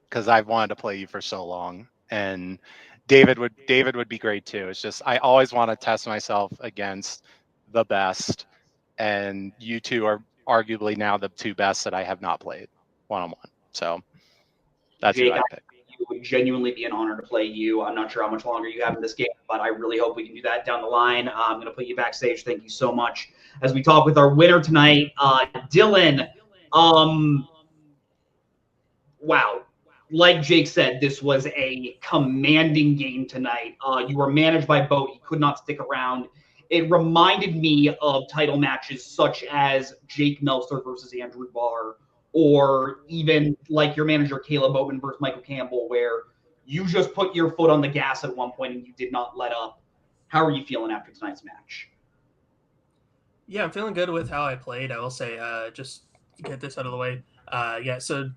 because I've wanted to play you for so long, and David would be great too. It's just I always want to test myself against the best, and you two are arguably now the two best that I have not played one-on-one. So that's Jake, who I pick. it would genuinely be an honor to play you. I'm not sure how much longer you have in this game, but I really hope we can do that down the line. I'm going to put you backstage. Thank you so much. As we talk with our winner tonight, Dylan. Wow. Like Jake said, this was a commanding game tonight. You were managed by Boat. You could not stick around. It reminded me of title matches such as Jake Meltzer versus Andrew Barr, or even like your manager, Caleb Boatman versus Michael Campbell, where you just put your foot on the gas at one point and you did not let up. How are you feeling after tonight's match? Yeah, I'm feeling good with how I played. I will say, just to get this out of the way. So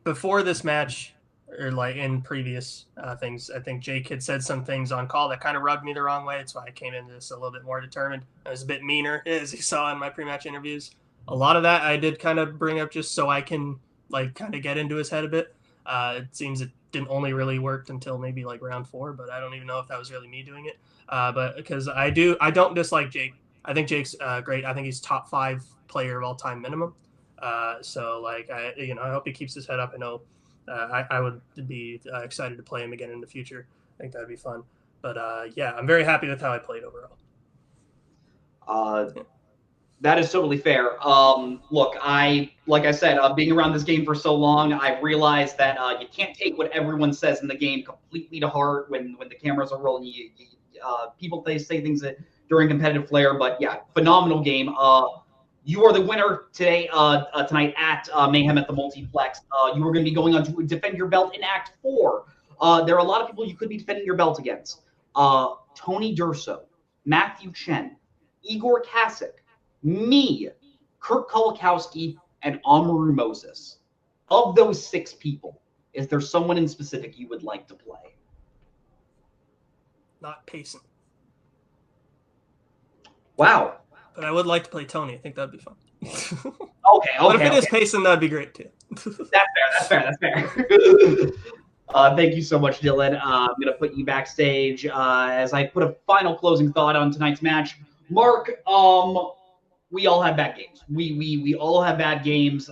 before this match, or like in previous things, I think Jake had said some things on call that kind of rubbed me the wrong way. That's why I came into this a little bit more determined. I was a bit meaner, as you saw in my pre-match interviews. A lot of that I did kind of bring up just so I can like kind of get into his head a bit. It seems it didn't only really work until maybe like round 4, but I don't even know if that was really me doing it. But because I don't dislike Jake. I think Jake's great. I think he's top 5 player of all time minimum. So like I hope he keeps his head up. I know I would be excited to play him again in the future. I think that'd be fun. But yeah, I'm very happy with how I played overall. That is totally fair. Look, like I said, being around this game for so long, I've realized that you can't take what everyone says in the game completely to heart when the cameras are rolling. People say things during competitive flair, but yeah, phenomenal game. You are the winner tonight at Mayhem at the Multiplex. You are going to be going on to defend your belt in Act 4. There are a lot of people you could be defending your belt against. Tony Durso, Matthew Chen, Igor Kasich, me, Kurt Kolakowski, and Amaru Moses. Of those 6 people, is there someone in specific you would like to play? Not Payson. Wow. But I would like to play Tony. I think that'd be fun. Okay. But if it is Payson, that'd be great too. That's fair. Thank you so much, Dylan. I'm going to put you backstage as I put a final closing thought on tonight's match. Mark, we all have bad games. We all have bad games.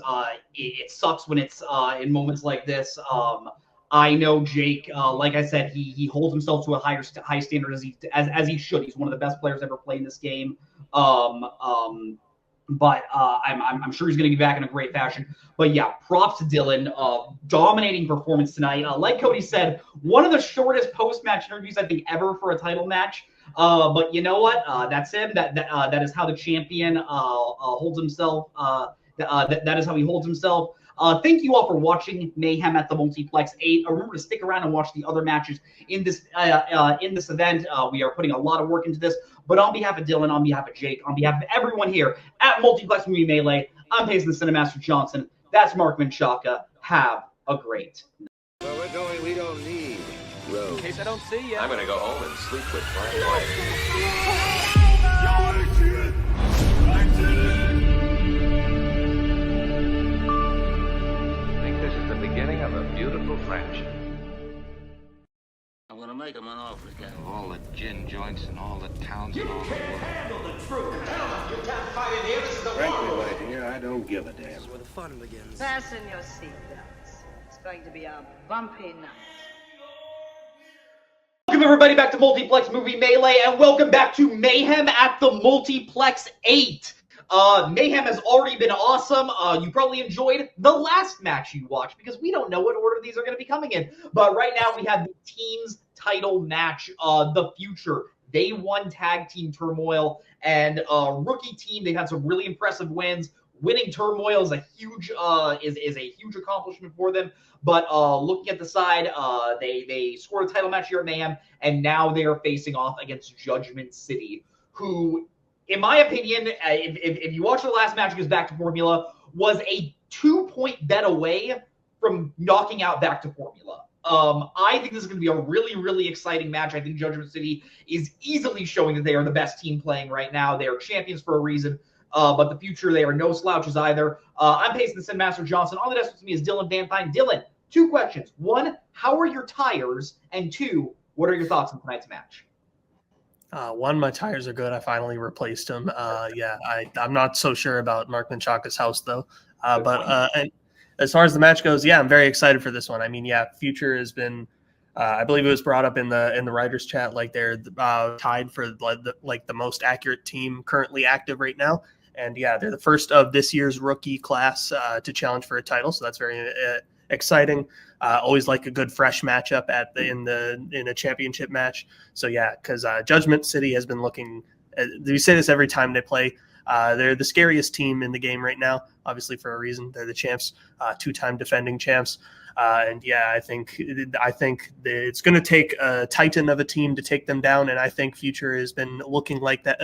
It sucks when it's in moments like this. I know Jake, like I said, he holds himself to a high standard as he should. He's one of the best players ever played in this game. But I'm sure he's going to be back in a great fashion. But yeah, props to Dylan. Dominating performance tonight. Like Cody said, one of the shortest post-match interviews I think ever for a title match. But you know what? That's him. That is how the champion holds himself. That is how he holds himself. Thank you all for watching Mayhem at the Multiplex 8. Remember to stick around and watch the other matches in this event. We are putting a lot of work into this. But on behalf of Dylan, on behalf of Jake, on behalf of everyone here at Multiplex Movie Melee, I'm Payson the Cinemaster Johnson. That's Mark Menchaca. Have a great night. Where we're going, we don't need roads. In case I don't see you. I'm gonna go home and sleep with Frank White. I think this is the beginning of a beautiful friendship. I'm gonna make him an offer again. All the gin joints and all the towns and all the world. Handle the truth. Gentlemen, you can't fight in here. This is the Frankly, war. my dear, I don't give a damn. This is where the fun begins. Fasten your seatbelts. It's going to be a bumpy night. Welcome everybody back to Multiplex Movie Melee, and welcome back to Mayhem at the Multiplex 8. Mayhem has already been awesome. You probably enjoyed the last match you watched because we don't know what order these are going to be coming in. But right now we have the team's title match, the future. They won Tag Team Turmoil, and rookie team, they've had some really impressive wins. Winning Turmoil is a huge accomplishment for them. But looking at the side, they scored a title match here at Mayhem, and now they are facing off against Judgment City, who, in my opinion, if you watch the last match against Back to Formula, was a 2-point bet away from knocking out Back to Formula. I think this is going to be a really, really exciting match. I think Judgment City is easily showing that they are the best team playing right now. They are champions for a reason. But the future, they are no slouches either. I'm Payson the Cinemaster Johnson. On the desk with me is Dylan Van Fine. Dylan, 2 questions. 1, how are your tires? And 2, what are your thoughts on tonight's match? 1, my tires are good. I finally replaced them. I'm not so sure about Mark Menchaca's house, though. And as far as the match goes, I'm very excited for this one. I mean, Future has been, I believe it was brought up in the writers' chat, like they're tied for the most accurate team currently active right now. And they're the first of this year's rookie class to challenge for a title, so that's very exciting. Always like a good fresh matchup in a championship match. So because Judgment City has been looking. We say this every time they play. They're the scariest team in the game right now, obviously for a reason. They're the champs, 2-time defending champs. I think it's going to take a titan of a team to take them down, and I think Future has been looking like that.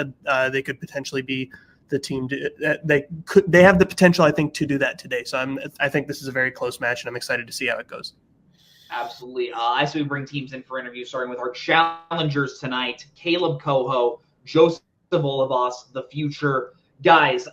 They could potentially be the team. They have the potential, I think, to do that today. So I think this is a very close match, and I'm excited to see how it goes. Absolutely. I say we bring teams in for interviews, starting with our challengers tonight: Caleb Coho, Joseph Olivas, the Future. Guys,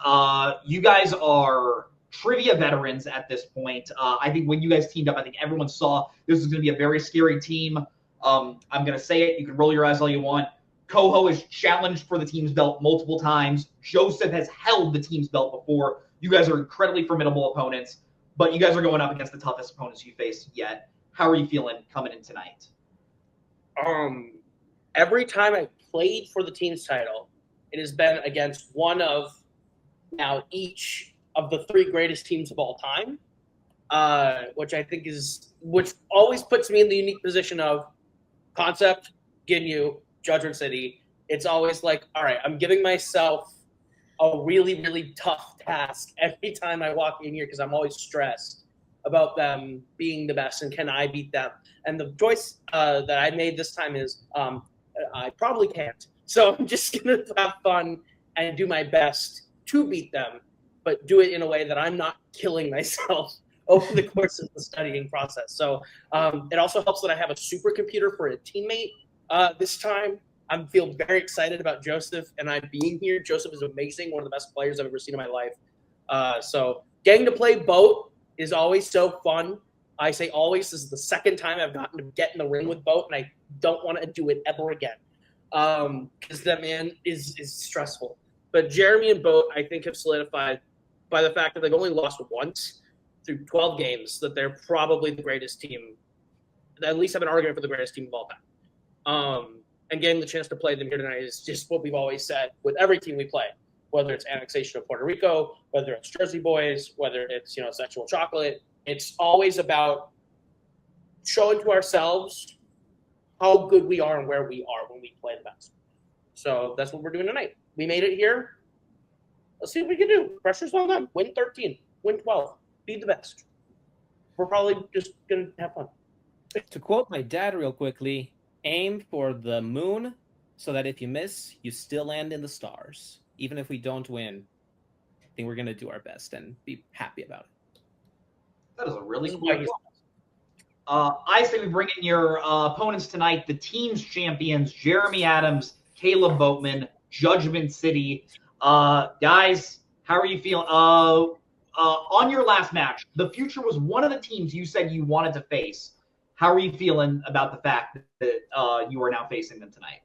you guys are trivia veterans at this point. I think when you guys teamed up, I think everyone saw this is going to be a very scary team. I'm going to say it. You can roll your eyes all you want. Coho has challenged for the team's belt multiple times. Joseph has held the team's belt before. You guys are incredibly formidable opponents, but you guys are going up against the toughest opponents you faced yet. How are you feeling coming in tonight? Every time I played for the team's title, it has been against one of now each of the 3 greatest teams of all time, which I think which always puts me in the unique position of Concept, Ginyu, Judgment City. It's always like, all right, I'm giving myself a really, really tough task every time I walk in here because I'm always stressed about them being the best and can I beat them. And the choice that I made this time is I probably can't. So I'm just going to have fun and do my best to beat them, but do it in a way that I'm not killing myself over the course of the studying process. So it also helps that I have a supercomputer for a teammate this time. I feel very excited about Joseph and I being here. Joseph is amazing, one of the best players I've ever seen in my life. So getting to play Boat is always so fun. I say always, this is the 2nd time I've gotten to get in the ring with Boat, and I don't want to do it ever again. Because that man is stressful. But Jeremy and Boat, I think, have solidified by the fact that they've only lost once through 12 games, that they're probably the greatest team. At least have an argument for the greatest team of all time. And getting the chance to play them here tonight is just what we've always said with every team we play, whether it's annexation of Puerto Rico, whether it's Jersey Boys, whether it's Sexual Chocolate. It's always about showing to ourselves how good we are and where we are when we play the best. So that's what we're doing tonight. We made it here. Let's see what we can do. Pressure's on them. Win 13. Win 12. Be the best. We're probably just going to have fun. To quote my dad real quickly, aim for the moon so that if you miss, you still land in the stars. Even if we don't win, I think we're going to do our best and be happy about it. That is a really cool idea. I say we bring in your opponents tonight, the team's champions, Jeremy Adams, Caleb Boatman, Judgment City. Guys, how are you feeling? On your last match, the Future was one of the teams you said you wanted to face. How are you feeling about the fact that you are now facing them tonight?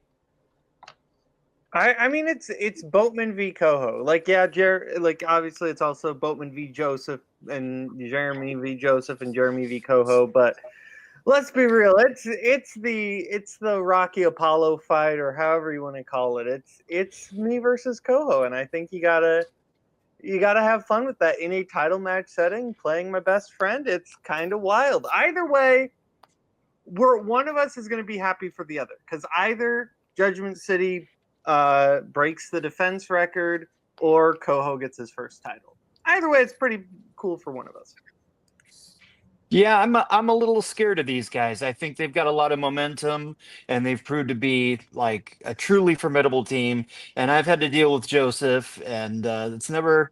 I mean, it's Boatman v. Coho. Like, yeah, obviously it's also Boatman v. Joseph and Jeremy v. Joseph and Jeremy v. Coho. But let's be real, it's the Rocky Apollo fight, or however you want to call it. It's me versus Coho, and I think you gotta have fun with that in a title match setting. Playing my best friend, it's kind of wild. Either way, one of us is going to be happy for the other, because either Judgment City breaks the defense record or Coho gets his first title. Either way, it's pretty cool for one of us. Yeah, I'm a little scared of these guys. I think they've got a lot of momentum, and they've proved to be like a truly formidable team. And I've had to deal with Joseph, and it's never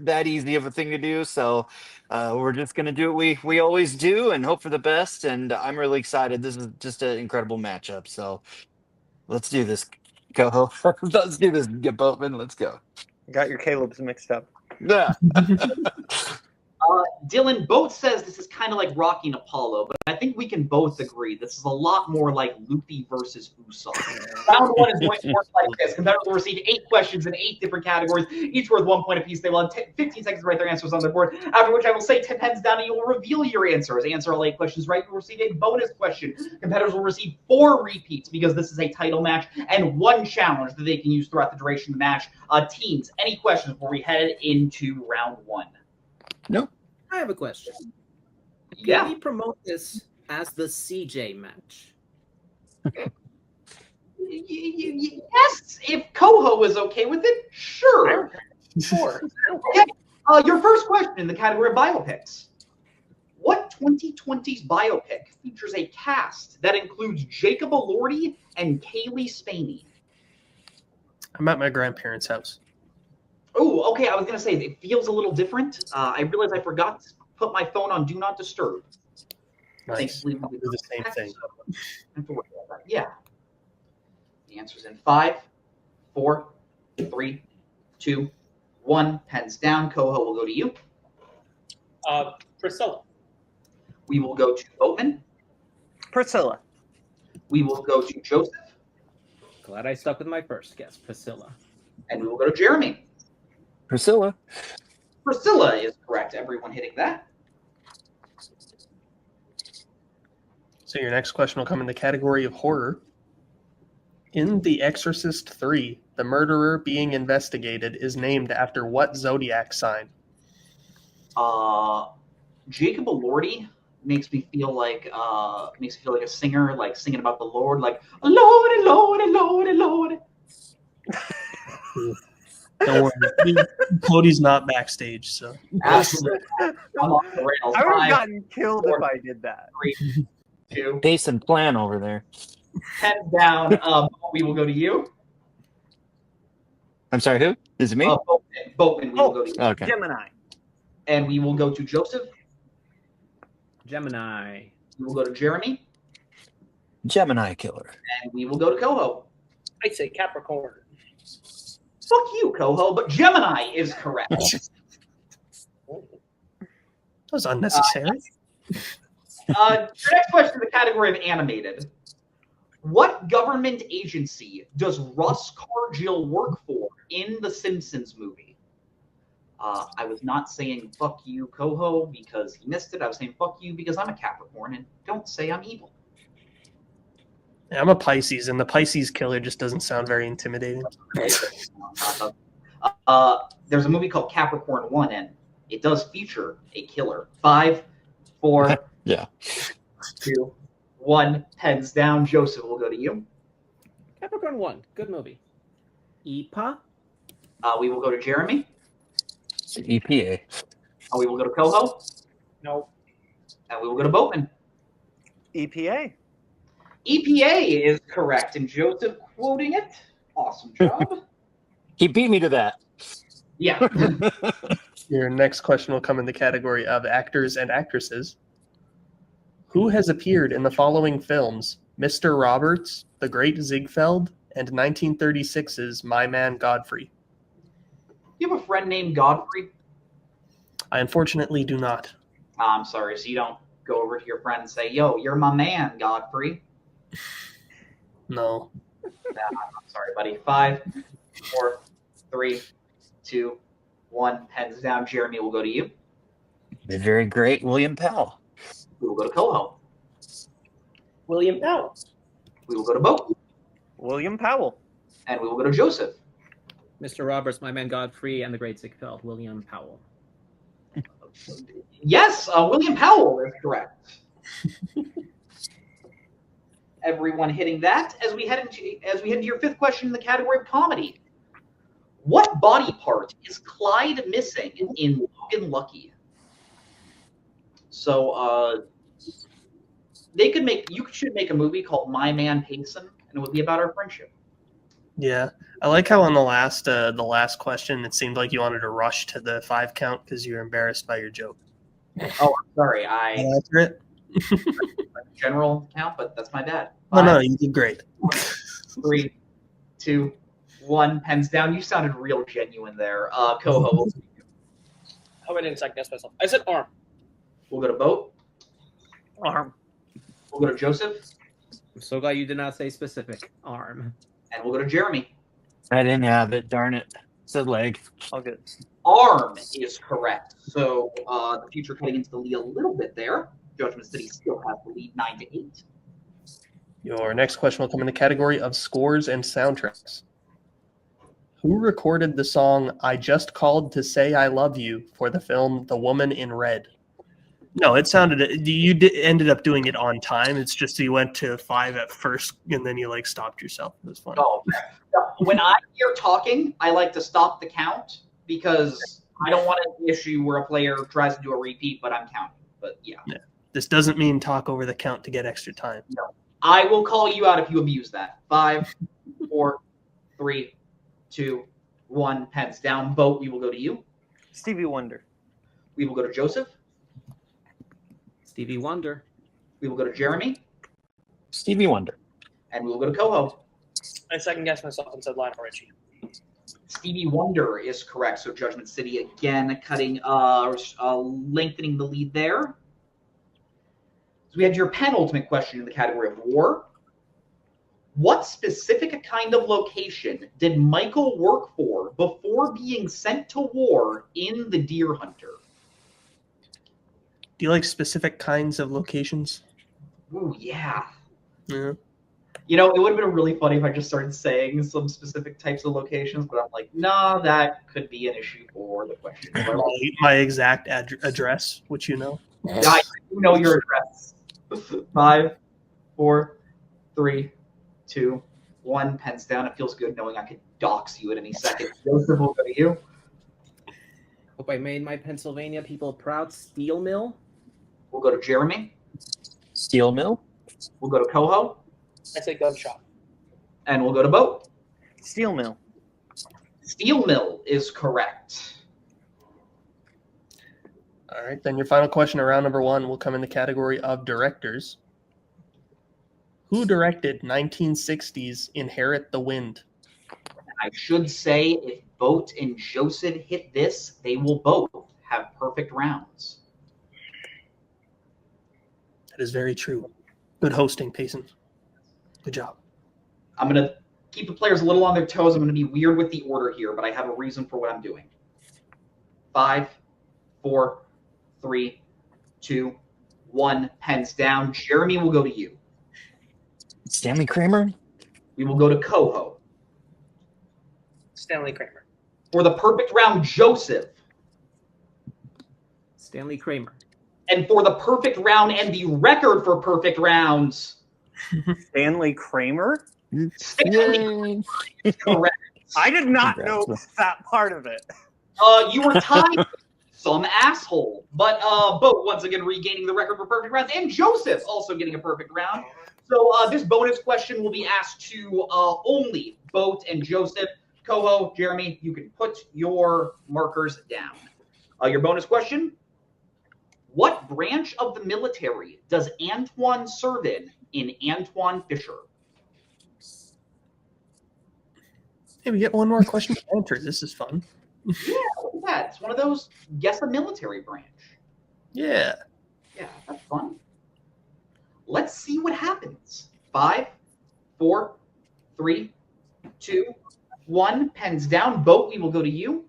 that easy of a thing to do. So we're just gonna do what we always do and hope for the best. And I'm really excited. This is just an incredible matchup. So let's do this, Coho. Let's do this, Boatman. Let's go. Got your Caleb's mixed up. Yeah. Dylan, Boat says this is kind of like Rocky and Apollo, but I think we can both agree this is a lot more like Luffy versus Usopp. Round one is going to work like this. Competitors will receive 8 questions in 8 different categories, each worth 1 point apiece. They will have 15 seconds to write their answers on the board, after which I will say 10 pens down and you will reveal your answers. Answer all 8 questions right, you will receive a bonus question. Competitors will receive 4 repeats because this is a title match, and 1 challenge that they can use throughout the duration of the match. Teams, any questions before we head into round 1? No. I have a question. Yeah. Can we promote this as the CJ match? Yes, if Coho is okay with it, sure. Sure. Okay. Your first question in the category of biopics. What 2020s biopic features a cast that includes Jacob Elordi and Kaylee Spaney? I'm at my grandparents' house. Oh, okay. I was going to say, it feels a little different. I realized I forgot to put my phone on Do Not Disturb. Nice. We do the same thing. Yeah. The answer's in 5, 4, 3, 2, 1. Pens down. Coho will go to you. Priscilla. We will go to Boatman. Priscilla. We will go to Joseph. Glad I stuck with my first guess, Priscilla. And we will go to Jeremy. Priscilla. Priscilla is correct. Everyone hitting that. So your next question will come in the category of horror. In The Exorcist 3, the murderer being investigated is named after what zodiac sign? Jacob Elordi makes me feel like a singer, like singing about the Lord, like Lordy, Lordy, Lordy, Lordy. Don't worry, Cody's not backstage, so. Absolutely. I'm off the rails. I would 5, have gotten killed 4, if I did that. 3, 2. Pace and plan over there. 10 down. We will go to you. I'm sorry, who? Is it me? Boatman, we will go to you. Okay. Gemini. And we will go to Joseph. Gemini. We will go to Jeremy. Gemini killer. And we will go to Coho. I'd say Capricorn. Fuck you, Coho, but Gemini is correct. That was unnecessary. Your next question in the category of animated. What government agency does Russ Cargill work for in the Simpsons movie? I was not saying fuck you, Coho, because he missed it. I was saying fuck you because I'm a Capricorn, and don't say I'm evil. Yeah, I'm a Pisces, and the Pisces killer just doesn't sound very intimidating. There's a movie called Capricorn 1, and it does feature a killer. 5, 4, yeah. 2, 1. Heads down. Joseph will go to you. Capricorn 1. Good movie. Ipa? We will go to Jeremy. EPA. We will go to Coho. No. And we will go to Boatman. EPA. EPA is correct. And Joseph quoting it. Awesome job. He beat me to that. Yeah. Your next question will come in the category of actors and actresses. Who has appeared in the following films? Mr. Roberts, The Great Ziegfeld, and 1936's My Man Godfrey. You have a friend named Godfrey? I unfortunately do not. I'm sorry. So you don't go over to your friend and say, yo, you're my man, Godfrey. No. I'm sorry, buddy. 5, 4, 3, 2, 1. Pens down. Jeremy will go to you. The very great William Powell. We will go to Coho. William Powell. We will go to Boat. William Powell. And we will go to Joseph. Mr. Roberts, My Man Godfrey, and the Great Ziegfeld, William Powell. Yes, William Powell is correct. Everyone hitting that. As we head into your fifth question in the category of comedy. What body part is Clyde missing in Logan Lucky? So you should make a movie called My Man Payson, and it would be about our friendship. Yeah, I like how on the last question, it seemed like you wanted to rush to the 5 count because you were embarrassed by your joke. Oh, I'm sorry. Accurate? General count, but that's my bad. No, you did great. 3, 2, 1. Pens down. You sounded real genuine there. Coho. How I didn't second guess myself. I said arm. We'll go to Boat. Arm. We'll go to Joseph. I'm so glad you did not say specific. Arm. And we'll go to Jeremy. I didn't have it. Darn it. Said leg. All good. Arm is correct. So the future cutting into the lead a little bit there. Judgment City still has the lead 9-8. Your next question will come in the category of scores and soundtracks. Who recorded the song I Just Called to Say I Love You for the film The Woman in Red? No, it sounded you ended up doing it on time. It's just you went to 5 at first and then you stopped yourself. It was fun. Oh, when I hear talking, I like to stop the count because I don't want an issue where a player tries to do a repeat, but I'm counting. But yeah. This doesn't mean talk over the count to get extra time. No. I will call you out if you abuse that. 5, 4, 3, 2, 1. Pens down. Boat. We will go to you. Stevie Wonder. We will go to Joseph. Stevie Wonder. We will go to Jeremy. Stevie Wonder. And we will go to Coho. I second guessed myself and said Lionel Richie. Stevie Wonder is correct. So Judgment City again cutting, lengthening the lead there. So we had your penultimate question in the category of war. What specific kind of location did Michael work for before being sent to war in The Deer Hunter? Do you like specific kinds of locations? Ooh, yeah. Yeah. You know, it would have been really funny if I just started saying some specific types of locations, but I'm like, nah, that could be an issue for the question. My exact address, which you know. I do know your address. 5, 4, 3, 2, 1. Pens down. It feels good knowing I could dox you at any second. Joseph will go to you. Hope I made my Pennsylvania people proud. Steel Mill. We'll go to Jeremy. Steel Mill. We'll go to Coho. I say gun shop. And we'll go to Boat. Steel Mill. Steel Mill is correct. All right, then your final question around number 1 will come in the category of directors. Who directed 1960's Inherit the Wind? I should say if Boat and Joseph hit this, they will both have perfect rounds. That is very true. Good hosting, Payson. Good job. I'm going to keep the players a little on their toes. I'm going to be weird with the order here, but I have a reason for what I'm doing. 5, 4, 3, 2, 1. Pens down. Jeremy will go to you. Stanley Kramer. We will go to Coho. Stanley Kramer. For the perfect round, Joseph. Stanley Kramer. And for the perfect round and the record for perfect rounds, Stanley Kramer? Stanley is correct. I did not Congrats, know that part of it. You were tied with some asshole. But Boat once again regaining the record for perfect rounds, and Joseph also getting a perfect round. So this bonus question will be asked to only Boat and Joseph. Coho, Jeremy, you can put your markers down. Your bonus question: what branch of the military does Antoine serve in Antoine Fisher? Hey, we get one more question to answer. This is fun. Yeah, look at that. It's one of those guess a military branch. Yeah. Yeah, that's fun. Let's see what happens. 5, 4, 3, 2, 1. Pens down. Boat, we will go to you.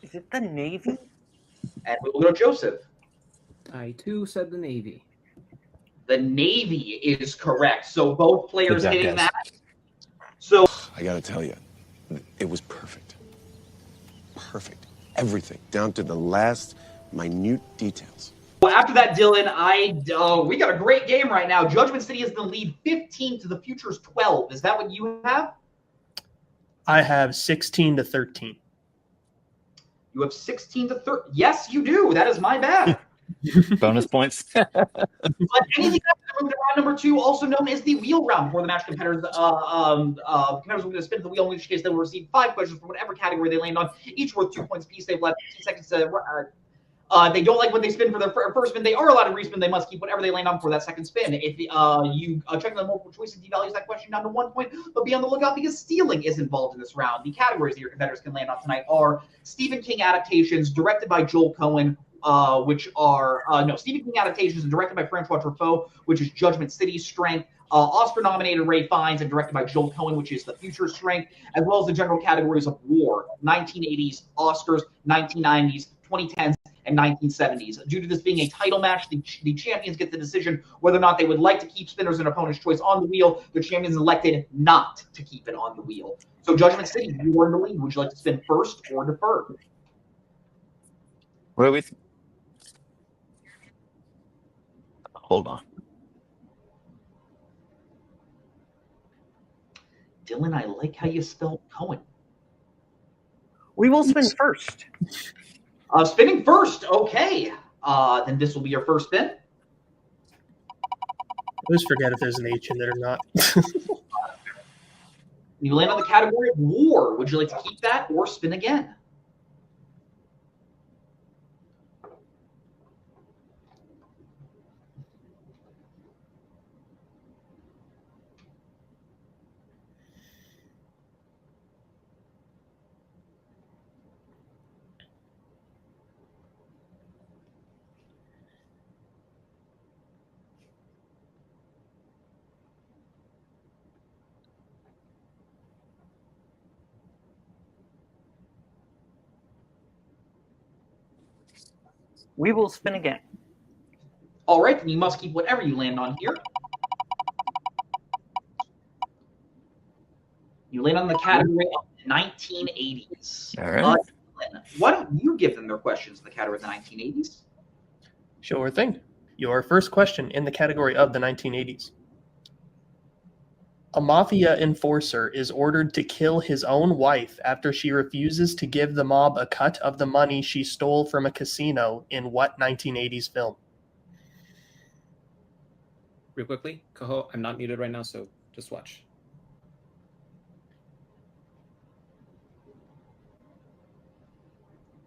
Is it the Navy? And we will go to Joseph. I too said the Navy. The Navy is correct. So both players Good job, hitting guys. that. So I gotta tell you, it was perfect. Perfect. Everything, down to the last minute details. well, after that, Dylan, we got a great game right now. Judgment City is in the lead 15 to the Future's 12. Is that what you have? I have 16 to 13. You have 16 to 13. Yes, you do. That is my bad. Bonus points. But anything else to move to round number 2, also known as the wheel round, before the match competitors competitors will spin the wheel, in which case they will receive 5 questions from whatever category they land on, each worth 2 points apiece. They've left 15 seconds to they don't like what they spin for their first spin. They are allowed to respin. They must keep whatever they land on for that second spin. If you check the multiple choice, it devalues that question down to 1 point. But be on the lookout because stealing is involved in this round. The categories that your competitors can land on tonight are Stephen King adaptations directed by Joel Cohen, Stephen King adaptations and directed by Francois Truffaut, which is Judgment City Strength. Oscar-nominated Ray Fiennes and directed by Joel Cohen, which is The Future Strength, as well as the general categories of war, 1980s, Oscars, 1990s, 2010s, and 1970s. Due to this being a title match, the champions get the decision whether or not they would like to keep spinners and opponent's choice on the wheel. The champions elected not to keep it on the wheel. So Judgment City, you are in the lead. Would you like to spin first or defer? What do we? Hold on. Dylan, I like how you spelled Cohen. We will spin first. Spinning first. Okay. Then this will be your first spin. I always forget if there's an H in there or not. You land on the category of war. Would you like to keep that or spin again? We will spin again. All right, then you must keep whatever you land on here. You land on the category of 1980s. All right. Why don't you give them their questions in the category of the 1980s? Sure thing. Your first question in the category of the 1980s. A mafia enforcer is ordered to kill his own wife after she refuses to give the mob a cut of the money she stole from a casino in what 1980s film? Real quickly, Coho, I'm not muted right now, so just watch.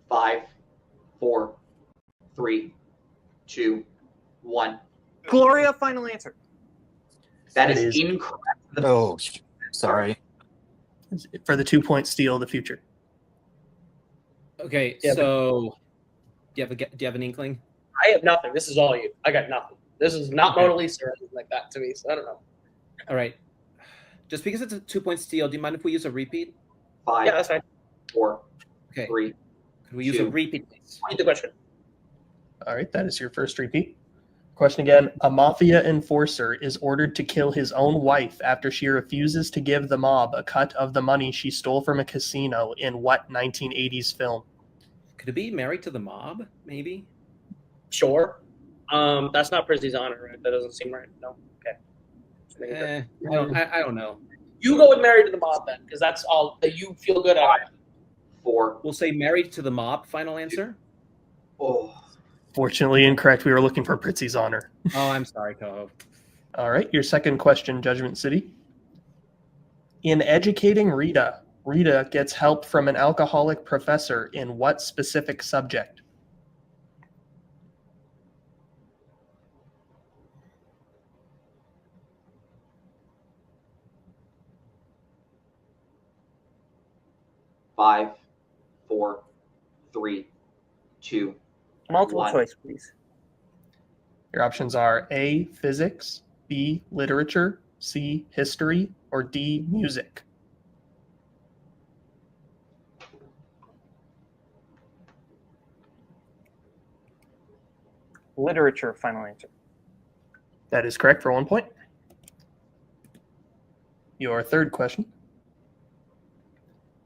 Five, 4, 3, 2, 1. Gloria, final answer. That is incorrect. Oh, sorry. For the 2-point steal of the future. Okay, Yeah, so do you have an inkling? I have nothing. This is all you. I got nothing. This is not Mona Lisa or anything like that to me, so I don't know. All right. Just because it's a 2-point steal, do you mind if we use a repeat? 5, Yeah, that's fine. 4, Okay. 3. Could we use a repeat, please? Read the question. All right, that is your first repeat. Question again. A mafia enforcer is ordered to kill his own wife after she refuses to give the mob a cut of the money she stole from a casino in what 1980s film? Could it be Married to the Mob, maybe? Sure. That's not Prizzy's honor, right? That doesn't seem right. No. Okay. I don't know. You go with Married to the Mob then, because that's all that you feel good at. 4. We'll say Married to the Mob. Final answer. Oh. Fortunately incorrect. We were looking for Pritzy's honor. Oh, I'm sorry, Coho. All right, your second question, Judgment City. In educating Rita, Rita gets help from an alcoholic professor in what specific subject? Five, 4, 3, 2, Multiple 1. choice, please. Your options are A, physics, B, literature, C, history, or D, music. Literature, final answer. That is correct for 1 point. Your third question.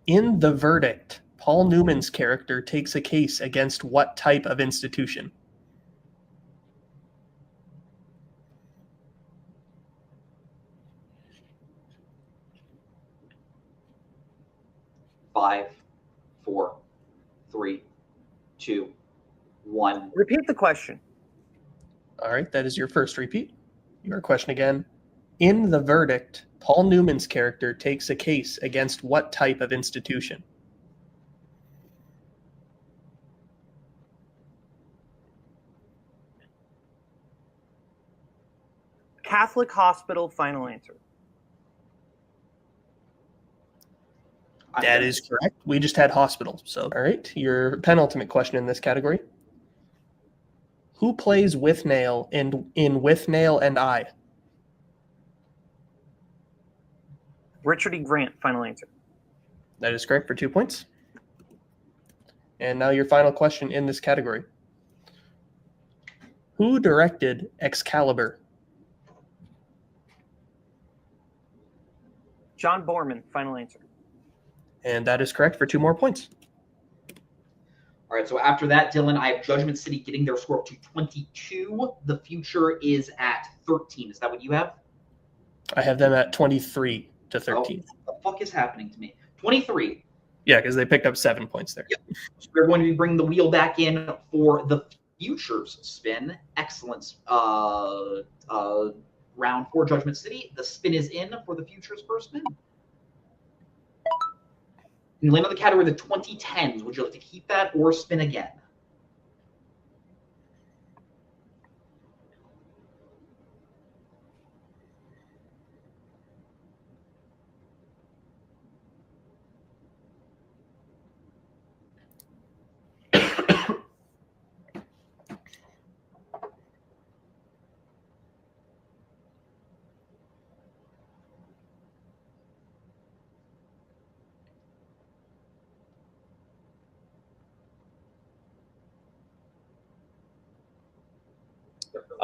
In The Verdict, Paul Newman's character takes a case against what type of institution? Five, 4, 3, 2, 1. Repeat the question. All right, that is your first repeat. Your question again. In The Verdict, Paul Newman's character takes a case against what type of institution? Catholic hospital, final answer. That is correct. We just had hospital. So, all right, your penultimate question in this category. Who plays Withnail in Withnail and I? Richard E. Grant, final answer. That is correct for 2 points. And now your final question in this category. Who directed Excalibur? John Borman, final answer. And that is correct for 2 more points. All right, so after that, Dylan, I have Judgment City getting their score up to 22. The future is at 13. Is that what you have? I have them at 23 to 13. Oh, what the fuck is happening to me? 23. Yeah, because they picked up 7 points there. Yep. So we're going to be bringing the wheel back in for the futures spin. Excellent round for Judgment City. The spin is in for the futures first spin. And land on the category of the 2010s. Would you like to keep that or spin again?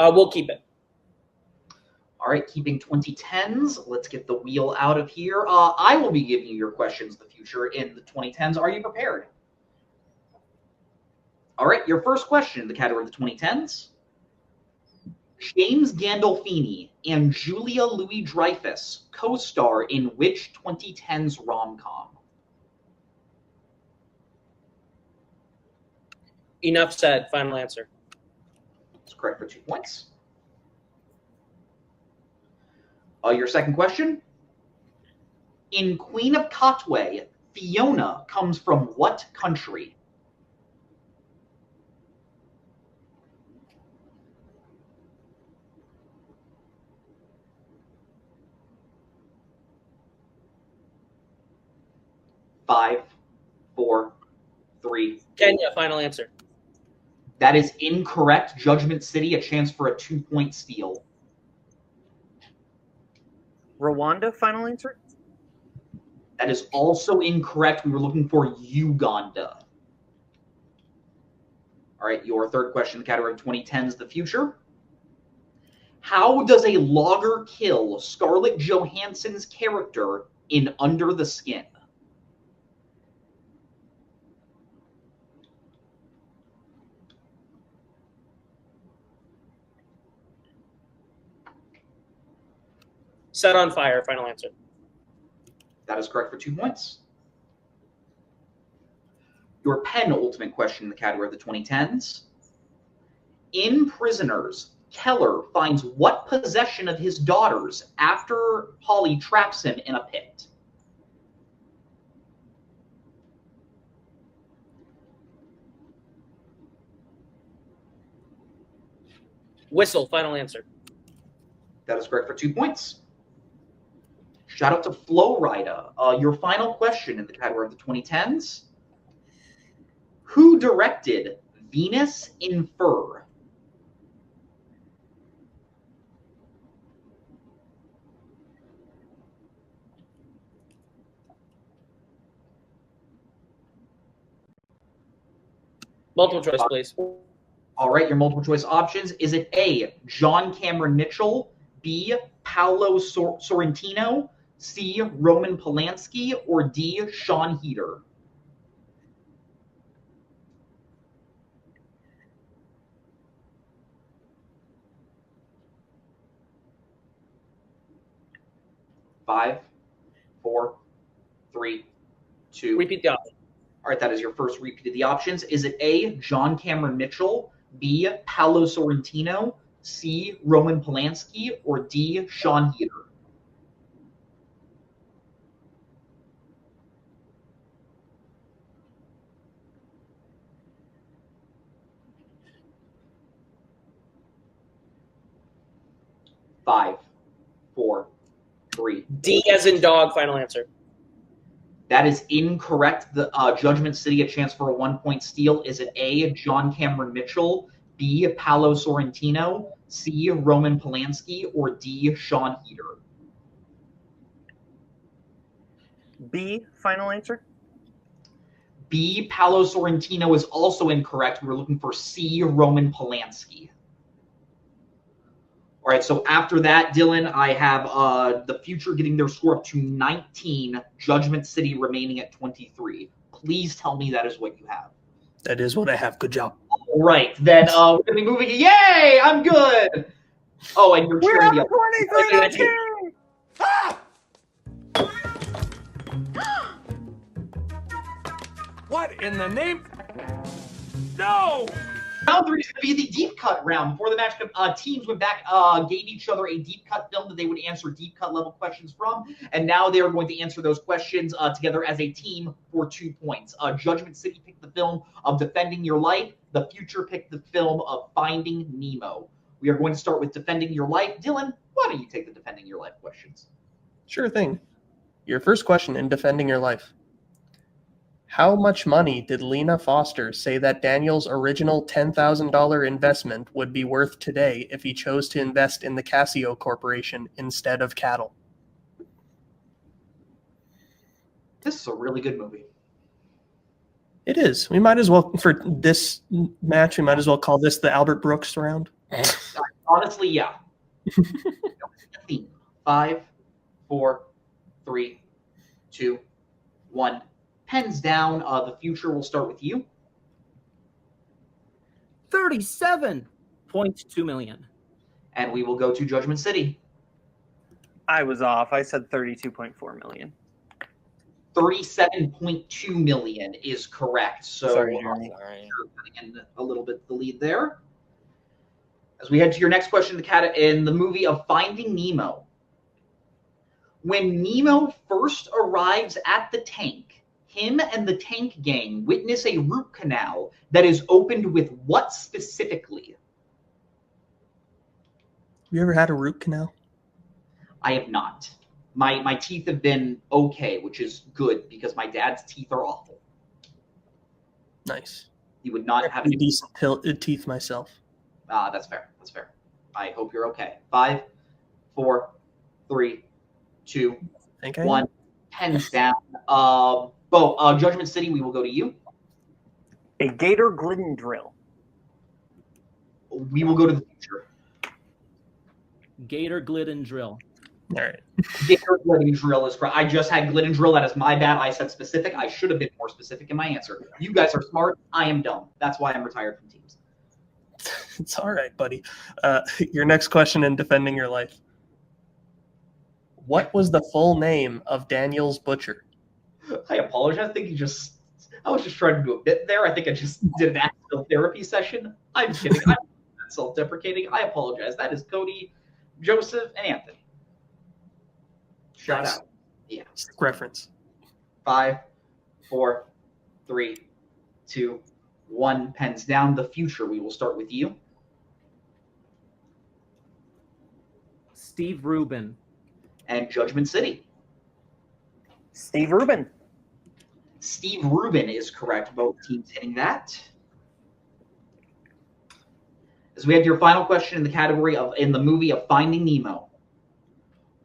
We'll keep it. All right, keeping 2010s. Let's get the wheel out of here. I will be giving you your questions in the future in the 2010s. Are you prepared? All right, your first question in the category of the 2010s. James Gandolfini and Julia Louis-Dreyfus co-star in which 2010s rom-com? Enough said. Final answer. That's correct for 2 points. Your second question. In Queen of Katwe, Fiona comes from what country? Five, 4, 3. Kenya. Final answer. That is incorrect. Judgment City, a chance for a 2-point steal. Rwanda, final answer. That is also incorrect. We were looking for Uganda. All right, your third question in the category of 2010s, the future. How does a logger kill Scarlett Johansson's character in Under the Skin? Set on fire. Final answer. That is correct for 2 points. Your penultimate question in the category of the 2010s. In Prisoners, Keller finds what possession of his daughters after Holly traps him in a pit? Whistle, final answer. That is correct for 2 points. Shout out to Flo Rida. Your final question in the category of the 2010s. Who directed Venus in Fur? Multiple choice, please. All right, your multiple choice options. Is it A, John Cameron Mitchell, B, Paolo Sorrentino, C, Roman Polanski, or D, Sean Heder? Five, four, three, two. Repeat the option. All right, that is your first repeat of the options. Is it A, John Cameron Mitchell, B, Paolo Sorrentino, C, Roman Polanski, or D, Sean Heder? Five, four, three. D as in dog, final answer. That is incorrect. The Judgment City, a chance for a 1-point steal. Is it A, John Cameron Mitchell, B, Paolo Sorrentino, C, Roman Polanski, or D, Sean Heder? B, final answer. B, Paolo Sorrentino is also incorrect. We were looking for C, Roman Polanski. All right, so after that, Dylan, I have the Future getting their score up to 19, Judgment City remaining at 23. Please tell me that is what you have. That is what I have. Good job. All right, then we're going to be moving. Yay, I'm good. Oh, and you're cheering the other. 23. What in the name? No! Round 3 is going to be the deep cut round. Before the match, teams went back, gave each other a deep cut film that they would answer deep cut level questions from, and now they are going to answer those questions together as a team for 2 points. Judgment City picked the film of Defending Your Life. The Future picked the film of Finding Nemo. We are going to start with Defending Your Life. Dylan, why don't you take the Defending Your Life questions? Sure thing. Your first question in Defending Your Life. How much money did Lena Foster say that Daniel's original $10,000 investment would be worth today if he chose to invest in the Casio Corporation instead of cattle? This is a really good movie. It is. We might as well, for this match, we might as well call this the Albert Brooks round. Honestly, yeah. 5, 4, 3, 2, 1. Pens down. The Future will start with you. 37.2 million. And we will go to Judgment City. I was off. I said 32.4 million. 37.2 million is correct. So Sorry, Jeremy. in a little bit the lead there. As we head to your next question, in the movie of Finding Nemo. When Nemo first arrives at the tank, him and the tank gang witness a root canal that is opened with what specifically? You ever had a root canal? I have not. My teeth have been okay, which is good because my dad's teeth are awful. Nice. He would not have any decent teeth myself. That's fair. That's fair. I hope you're okay. 5, 4, 3, 2, 1. Pens down. Judgment City, we will go to you. A Gator Glidden drill. We will go to the Future. Gator Glidden drill. All right. Gator Glidden drill is correct. I just had Glidden drill. That is my bad. I said specific. I should have been more specific in my answer. You guys are smart. I am dumb. That's why I'm retired from teams. It's all right, buddy. Your next question in Defending Your Life. What was the full name of Daniel's butcher? I apologize. I was just trying to do a bit there. I think I just did an actual therapy session. I'm kidding. I'm self-deprecating. I apologize. That is Cody, Joseph, and Anthony. Shout out. Yeah. Reference. 5, 4, 3, 2, 1. Pens down. The future. We will start with you. Steve Rubin. And Judgment City. Steve Rubin. Steve Rubin is correct. Both teams hitting that. As we have your final question in the category of in the movie of Finding Nemo.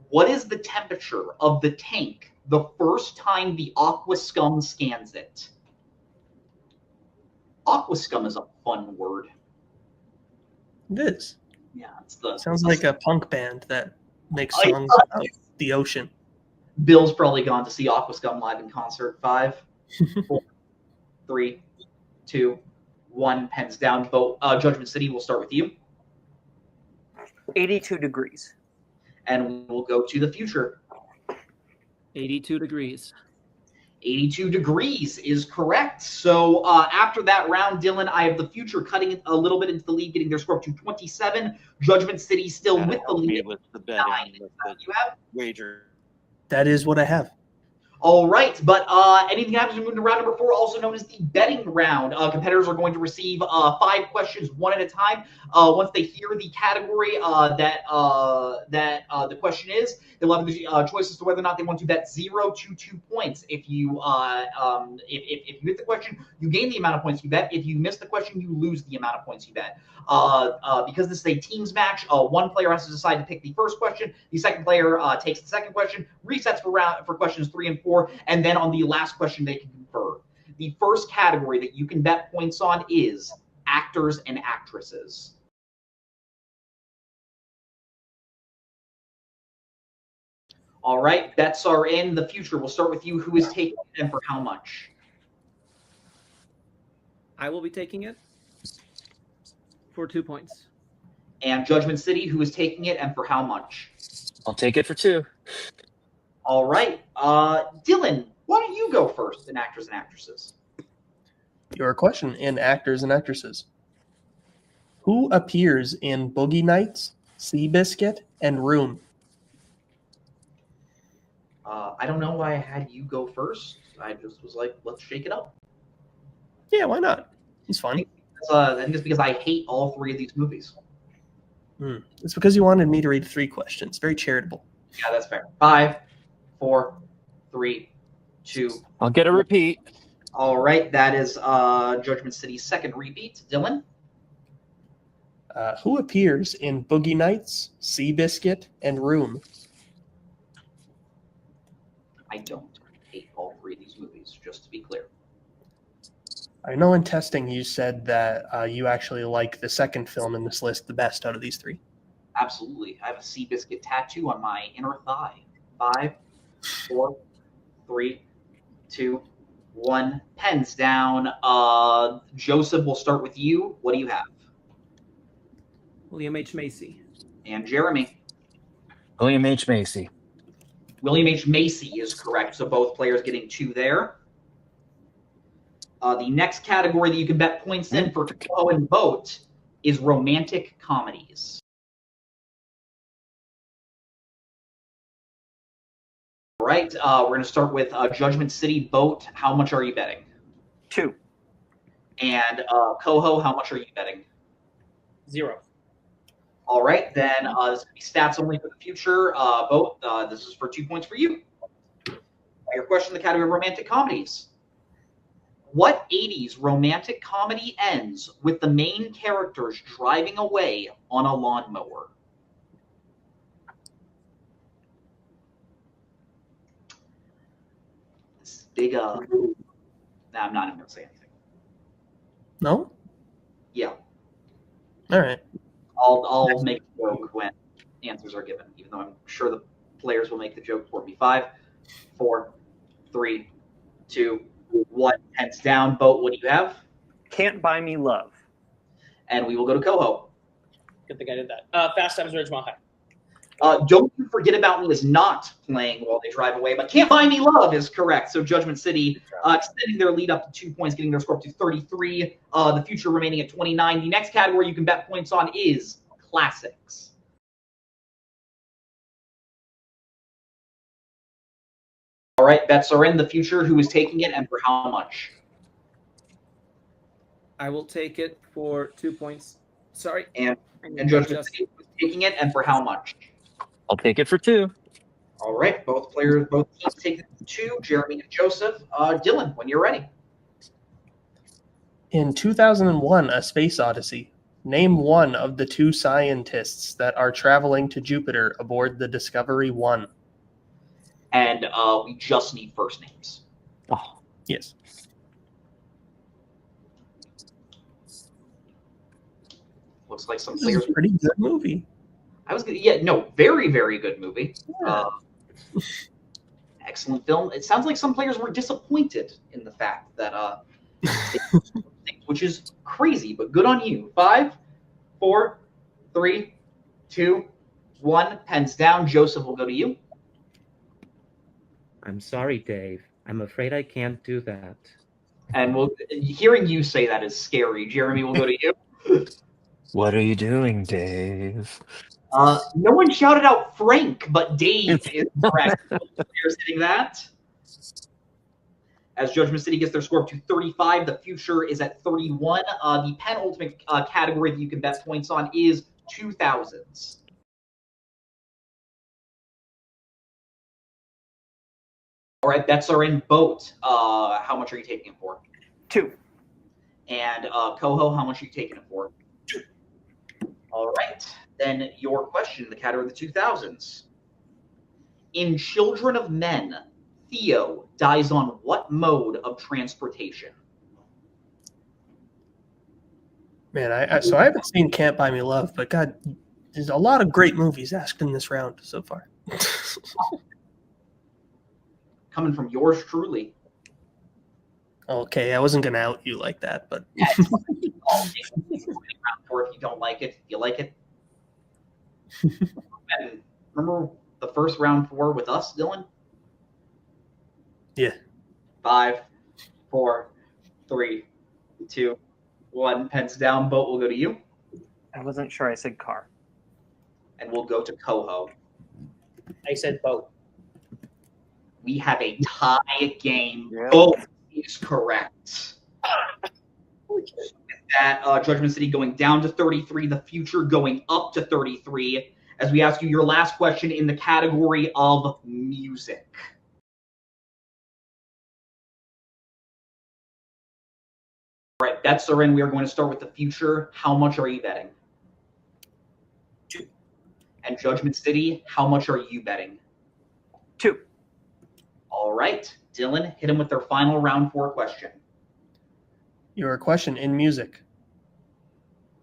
What is the temperature of the tank the first time the aqua scum scans it? Aqua scum is a fun word. It is. Yeah, it's the Sounds like a punk band that makes songs about the ocean. Bill's probably gone to see Aqua Scum live in concert. 5, 4, 3, 2, 1. Pens down. Vote. Judgment City. We'll start with you. 82 degrees. And we'll go to the future. 82 degrees. 82 degrees is correct. So after that round, Dylan, I have the future cutting it a little bit into the lead, getting their score up to 27. Judgment City still with the lead. With the bet you have? wager. That is what I have. All right, but anything happens, we move to round number 4, also known as the betting round. Competitors are going to receive 5 questions, one at a time. Once they hear the category that the question is, they'll have the choice as to whether or not they want to bet 0 to 2 points. If you if you hit the question, you gain the amount of points you bet. If you miss the question, you lose the amount of points you bet. Because this is a teams match, one player has to decide to pick the first question. The second player takes the second question, resets for questions 3 and 4, and then on the last question they can confer. The first category that you can bet points on is actors and actresses. All right, bets are in. The future. We'll start with you. Who is taking it and for how much? I will be taking it for 2 points. And Judgment City, who is taking it and for how much? I'll take it for 2. All right. Dylan, why don't you go first in actors and actresses? Your question in actors and actresses. Who appears in Boogie Nights, Seabiscuit, and Room? I don't know why I had you go first. I just was like, let's shake it up. Yeah, why not? It's fun. I think it's because I hate all 3 of these movies. It's because you wanted me to read 3 questions. Very charitable. Yeah, that's fair. 5, 4, 3, 2. I'll get a repeat. All right, that is Judgment City's second repeat. Dylan? Who appears in Boogie Nights, Seabiscuit, and Room? I don't hate all 3 of these movies, just to be clear. I know in testing you said that you actually like the second film in this list the best out of these 3. Absolutely. I have a Seabiscuit tattoo on my inner thigh. 5, 4, 3, 2, 1. Pens down. Joseph, we'll start with you. What do you have? William H. Macy. And Jeremy? William H. Macy. William H. Macy is correct, so both players getting 2 there. The next category that you can bet points in for Koho and Vote is romantic comedies. All right, we're going to start with Judgment City. Boat, how much are you betting? 2. And Koho, how much are you betting? 0. All right, then this is going to be stats only for the future. Boat, this is for 2 points for you. Your question in the category of romantic comedies. What 80s romantic comedy ends with the main characters driving away on a lawnmower? This big, nah, I'm not even going to say anything. No? Yeah. All right. I'll make a joke when answers are given, even though I'm sure the players will make the joke for me. 5, 4, 3, 2, 1. Pens down. Boat, what do you have? Can't Buy Me Love. And we will go to Koho. Good thing I did that. Fast Times at Ridgemont High. Don't You Forget About Me is not playing while they drive away, but Can't Buy Me Love is correct. So Judgment City extending their lead up to 2 points, getting their score up to 33. The Future remaining at 29. The next category you can bet points on is classics. All right, bets are in. The Future, who is taking it and for how much? I will take it for 2 points. Sorry. And Judgment City is taking it and for how much? I'll take it for 2. All right, both teams take it for 2. Jeremy and Joseph. Dylan, when you're ready. In 2001, A Space Odyssey, name one of the 2 scientists that are traveling to Jupiter aboard the Discovery 1. And we just need first names. Oh, yes. Looks like some This players. is a pretty good movie. Very, very good movie. Yeah. Excellent film. It sounds like some players were disappointed in the fact that which is crazy, but good on you. 5, 4, 3, 2, 1. Pens down. Joseph will go to you. I'm sorry, Dave. I'm afraid I can't do that. And hearing you say that is scary. Jeremy will go to you. what are you doing, Dave? No one shouted out Frank, but Dave is correct. Players hitting that. As Judgment City gets their score up to 35, the Future is at 31. The penultimate category that you can bet points on is 2000s. All right, bets are in. Boat. How much are you taking it for? 2. And Coho, how much are you taking it for? 2. All right. Then your question, the category of the 2000s. In Children of Men, Theo dies on what mode of transportation? Man, so I haven't seen Can't Buy Me Love, but God, there's a lot of great movies asked in this round so far. Coming from yours truly. Okay, I wasn't gonna out you like that, but Yeah, or if you don't like it, you like it. And remember the first round 4 with us, Dylan? Yeah. 5, 4, 3, 2, 1. Pens down. Boat will go to you. I wasn't sure I said car. And we'll go to Coho. I said boat. We have a tie game. Yeah. Boat is correct. That Judgment City going down to 33, the Future going up to 33, as we ask you your last question in the category of music. All right, bets are in. We are going to start with the Future. How much are you betting? 2. And Judgment City, how much are you betting? 2. All right, Dylan, hit him with their final round 4 question. your question in music.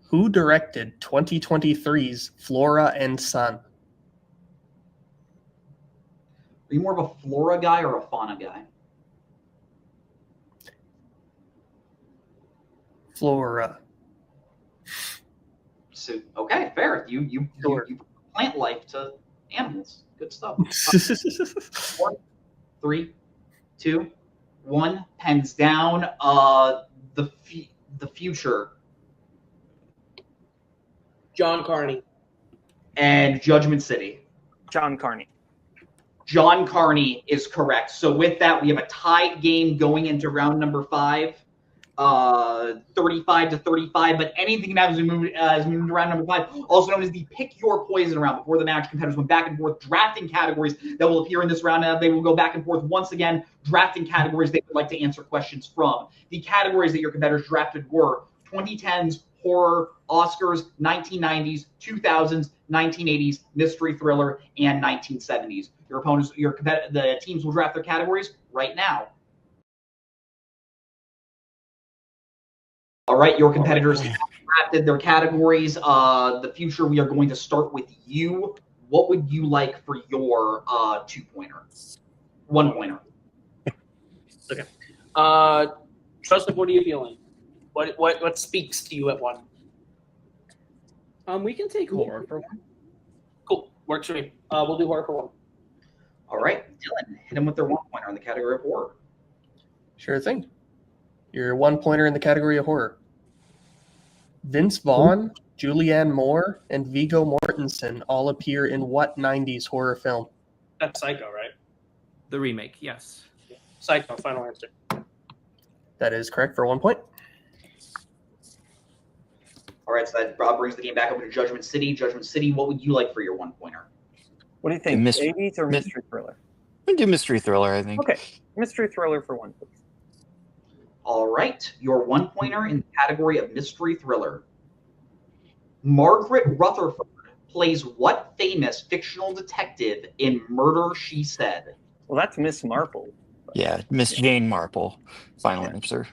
Who directed 2023's Flora and Son? Are you more of a flora guy or a fauna guy? Flora. So okay, fair. You plant life to animals. Good stuff. 4, 3, 2, 1. Pens down. The Future. John Carney. And Judgment City. John Carney. John Carney is correct. So with that, we have a tied game going into round number 5. 35 to 35, but anything can happen as we move to round number 5, also known as the Pick Your Poison round. Before the match, competitors went back and forth drafting categories that will appear in this round. They will go back and forth once again, drafting categories they would like to answer questions from. The categories that your competitors drafted were 2010s, horror, Oscars, 1990s, 2000s, 1980s, mystery thriller, and 1970s. Your opponents, the teams will draft their categories right now. All right, your competitors have drafted their categories. The Future, we are going to start with you. What would you like for your 2-pointer? 1-pointer. Okay. Joseph, what are you feeling? What speaks to you at 1? We can take horror for 1. Cool. Works for me. We'll do horror for 1. All right, Dylan, hit him with their 1-pointer in the category of horror. Sure thing. Your 1-pointer in the category of horror. Vince Vaughn, Julianne Moore, and Viggo Mortensen all appear in what 90s horror film? That's Psycho, right? The remake, yes. Psycho, final answer. That is correct for 1 point. All right, so that brings the game back over to Judgment City. Judgment City, what would you like for your 1-pointer? What do you think? Mystery- 80s or mystery thriller? We do mystery thriller, I think. Okay, mystery thriller for 1, please. All right, your 1-pointer in the category of mystery thriller. Margaret Rutherford plays what famous fictional detective in Murder, She Said? Well, that's Miss Marple. Yeah, Miss Jane Marple. Final answer.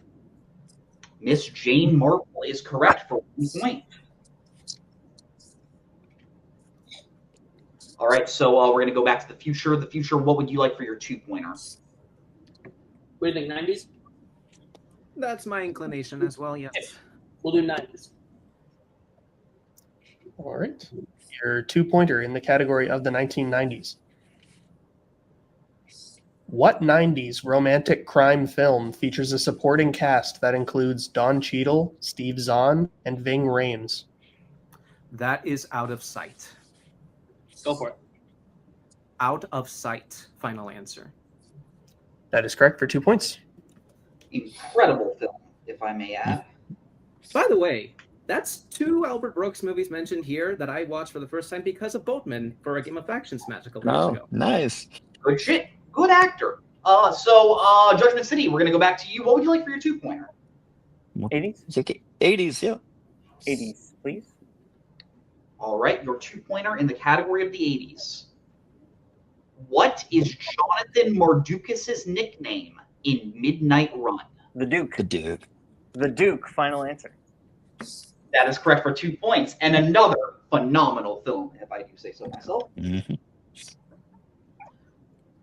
Miss Jane Marple is correct for 1 point. All right, so we're going to go back to the future. The future, what would you like for your 2-pointer? What do you think, 90s? That's my inclination as well, yes. We'll do 90s. All right. Your 2-pointer in the category of the 1990s. What 90s romantic crime film features a supporting cast that includes Don Cheadle, Steve Zahn, and Ving Rhames? That is Out of Sight. Go for it. Out of Sight, final answer. That is correct for 2 points. Incredible film, if I may add. By the way, that's 2 Albert Brooks movies mentioned here that I watched for the first time because of Boatman for a Game of Factions match a couple years ago. Nice. Good shit. Good actor. So Judgment City, we're going to go back to you. What would you like for your 2-pointer? 80s? 80s, yeah. 80s, please. All right, your 2-pointer in the category of the 80s. What is Jonathan Mardukas' nickname in Midnight Run? The Duke. The Duke. The Duke, final answer. That is correct for 2 points. And another phenomenal film, if I do say so myself. Mm-hmm.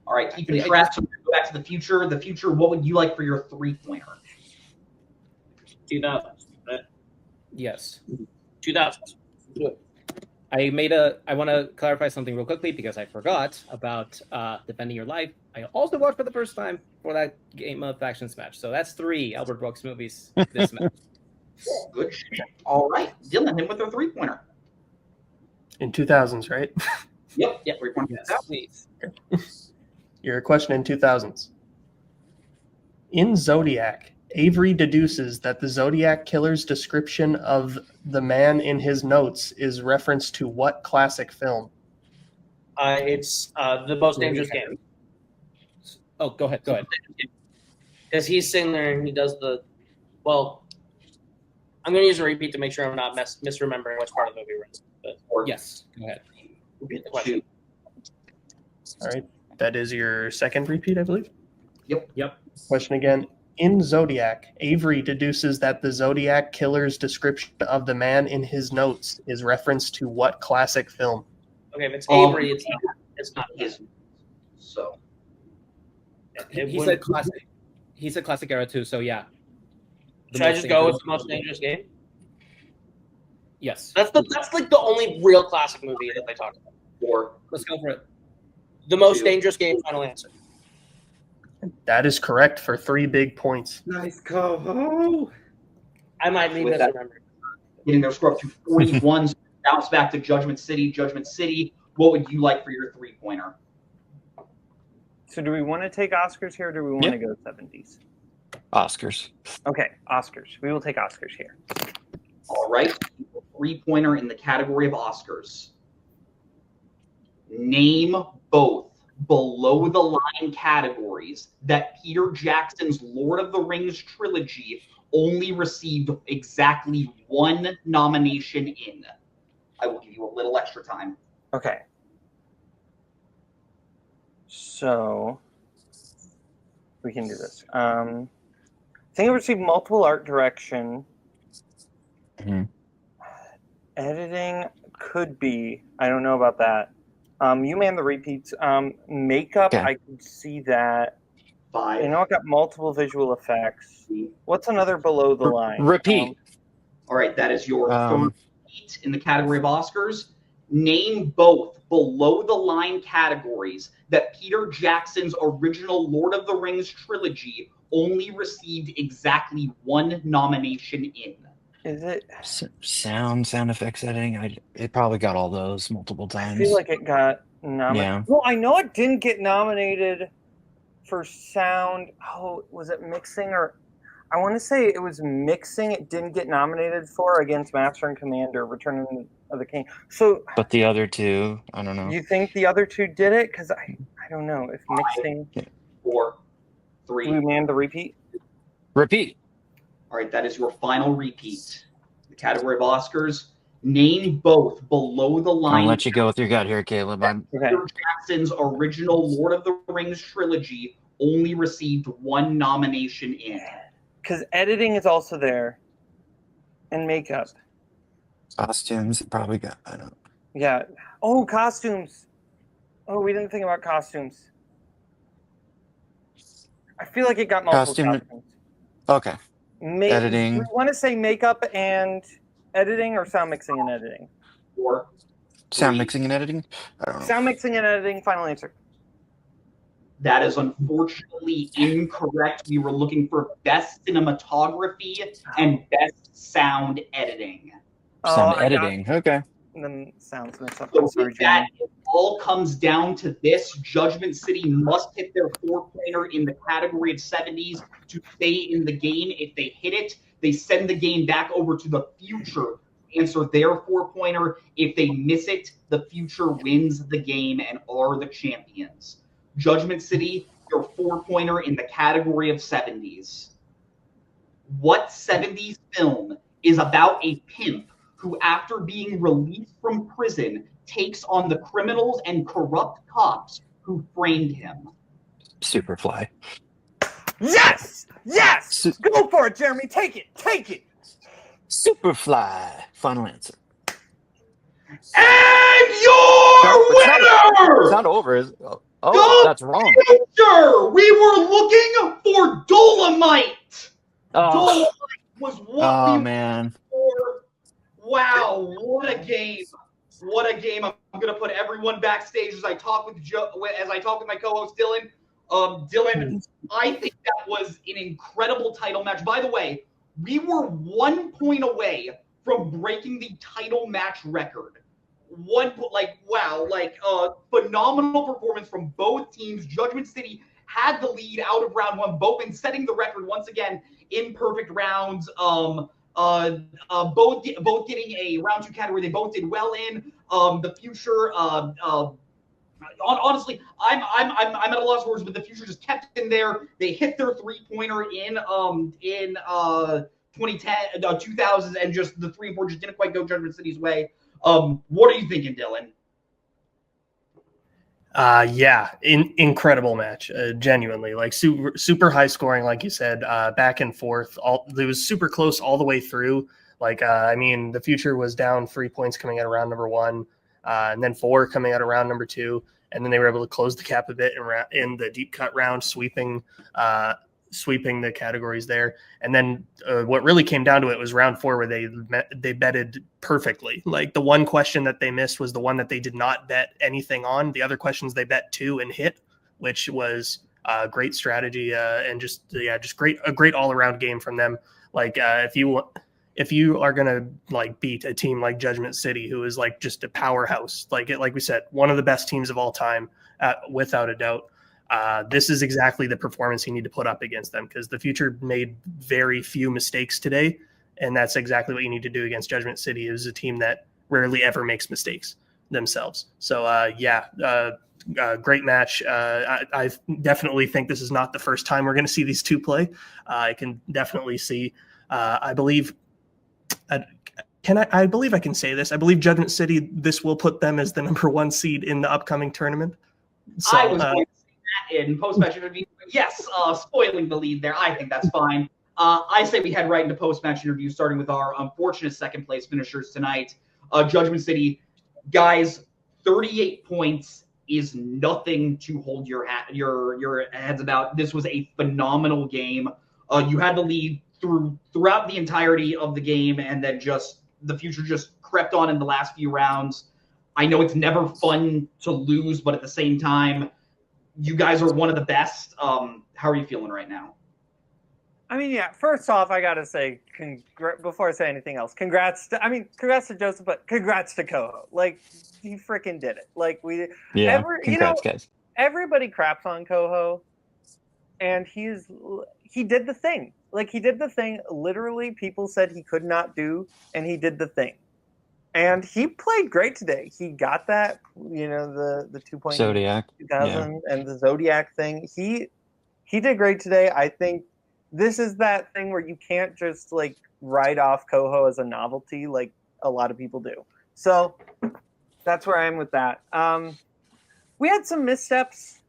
All right, keeping track. So we're going to go back to the future. The future, what would you like for your 3-pointer? 2000. Yes. 2000. Do it. I want to clarify something real quickly because I forgot about Defending Your Life. I also watched for the first time for that Game of Factions match. So that's 3 Albert Brooks movies this match. Good shit. All right, Dylan, him with their 3-pointer. In 2000s, right? Yep. 3-pointer. Yes, please. Your question in 2000s. In Zodiac, Avery deduces that the Zodiac killer's description of the man in his notes is reference to what classic film? It's The Most Dangerous Game. Oh, go ahead. Because he's sitting there and he does the... Well, I'm going to use a repeat to make sure I'm not misremembering which part of the movie we're in. But yes, go ahead. Repeat the question. All right. That is your second repeat, I believe? Yep. Question again. In Zodiac, Avery deduces that the Zodiac killer's description of the man in his notes is reference to what classic film? Okay, if it's Avery, it's not his. So He said classic. He said classic era too. So yeah. Should I just go with The Most Dangerous Game? Yes. That's like the only real classic movie that they talk about. Or let's go for it. The Most Dangerous Game. Final answer. That is correct for 3 big points. Nice Coho. I might be misremembering. Getting their score up to 41. So bounce back to Judgment City. Judgment City, what would you like for your 3-pointer? So do we want to take Oscars here or do we want to go 70s? Oscars. Okay, Oscars. We will take Oscars here. All right. 3-pointer in the category of Oscars. Name both below-the-line categories that Peter Jackson's Lord of the Rings trilogy only received exactly 1 nomination in. I will give you a little extra time. Okay. So we can do this. I think it received multiple art direction. Mm-hmm. Editing could be. I don't know about that. You man the repeats. Makeup, Okay. I could see that. 5. I know it got multiple visual effects. What's another below the line? Repeat. All right, that is your third repeat in the category of Oscars. Name both below-the-line categories that Peter Jackson's original Lord of the Rings trilogy only received exactly one nomination in. Is it? Sound effects editing. It probably got all those multiple I times. feel like it got nominated. Yeah. Well, I know it didn't get nominated for sound. Oh, was it mixing or? I want to say it was mixing. It didn't get nominated for against Master and Commander: Return of the King. So, But the other two, I don't know. you think the other two did it? Because I don't know if mixing. 5, 4, 3. We manned the repeat. Repeat. All right, that is your final repeat. The category of Oscars. Name both below-the-line. I'll let you go with your gut here, Caleb. Peter Jackson's original Lord of the Rings trilogy only received one nomination in. Because editing is also there, and makeup. Costumes probably got. I don't. Yeah. Oh, costumes. Oh, we didn't think about costumes. I feel like it got multiple costumes. Okay. Editing. Do we want to say makeup and editing, or sound mixing and editing? Or sound mixing and editing? I don't know. Sound mixing and editing, final answer. That is unfortunately incorrect. We were looking for best cinematography and best sound editing. Sound editing. Okay. Then sounds mixed up. So with that, it all comes down to this. Judgment City must hit their 4-pointer in the category of 70s to stay in the game. If they hit it, they send the game back over to the future to answer their 4-pointer. If they miss it, the future wins the game and are the champions. Judgment City, your 4-pointer in the category of 70s. What 70s film is about a pimp who, after being released from prison, takes on the criminals and corrupt cops who framed him? Superfly. Yes! Yes! Go for it, Jeremy. Take it. Take it. Superfly. Final answer. And your winner! It's not over, is it? Oh, that's wrong. Future! We were looking for Dolomite. Dolomite was what we man. for. Wow, what a game. What a game. I'm going to put everyone backstage as I talk with my co-host Dylan. Dylan, I think that was an incredible title match. By the way, we were 1 point away from breaking the title match record. Phenomenal performance from both teams. Judgment City had the lead out of round one, both in setting the record once again in perfect rounds. Both getting a round two category they both did well in. The future, honestly, I'm at a loss for words, but the future just kept in there. They hit their 3-pointer in 2010, 2000s, and just the 3 and 4 just didn't quite go Judgment City's way. What are you thinking, Dylan? Incredible match. Genuinely, like super high scoring, like you said, back and forth. It was super close all the way through. The future was down 3 points coming out of round number 1, and then 4 coming out of round number 2, and then they were able to close the gap a bit in the deep cut round, sweeping the categories there. And then what really came down to it was round 4, where they betted perfectly. Like, the one question that they missed was the one that they did not bet anything on. The other questions they bet 2 and hit, which was great strategy and just a great all around game from them. If you are gonna beat a team like Judgment City, who is just a powerhouse, like we said, one of the best teams of all time, without a doubt. This is exactly the performance you need to put up against them, because the future made very few mistakes today, and that's exactly what you need to do against Judgment City. Is a team that rarely ever makes mistakes themselves. So great match. I definitely think this is not the first time we're going to see these two play. I can definitely see. I believe I can say this. I believe Judgment City, this will put them as the number 1 seed in the upcoming tournament. So, I was going to say that in post-match interview. Yes, spoiling the lead there. I think that's fine. I say we head right into post-match interview, starting with our unfortunate second-place finishers tonight. Judgment City, guys, 38 points is nothing to hold your heads about. This was a phenomenal game. You had the lead throughout the entirety of the game, and then just the future just crept on in the last few rounds. I know it's never fun to lose, but at the same time, you guys are one of the best. How are you feeling right now? I mean, yeah. First off, I gotta say, before I say anything else, congrats to Joseph, but congrats to Coho. Like, he freaking did it. Like, Congrats, guys. Everybody craps on Coho, and he did the thing. Like, he did the thing. Literally, people said he could not do, and he did the thing. And he played great today. He got that, the 2.0 Zodiac 2000 and the Zodiac thing. He did great today. I think this is that thing where you can't just like write off Coho as a novelty like a lot of people do. So that's where I am with that. We had some missteps.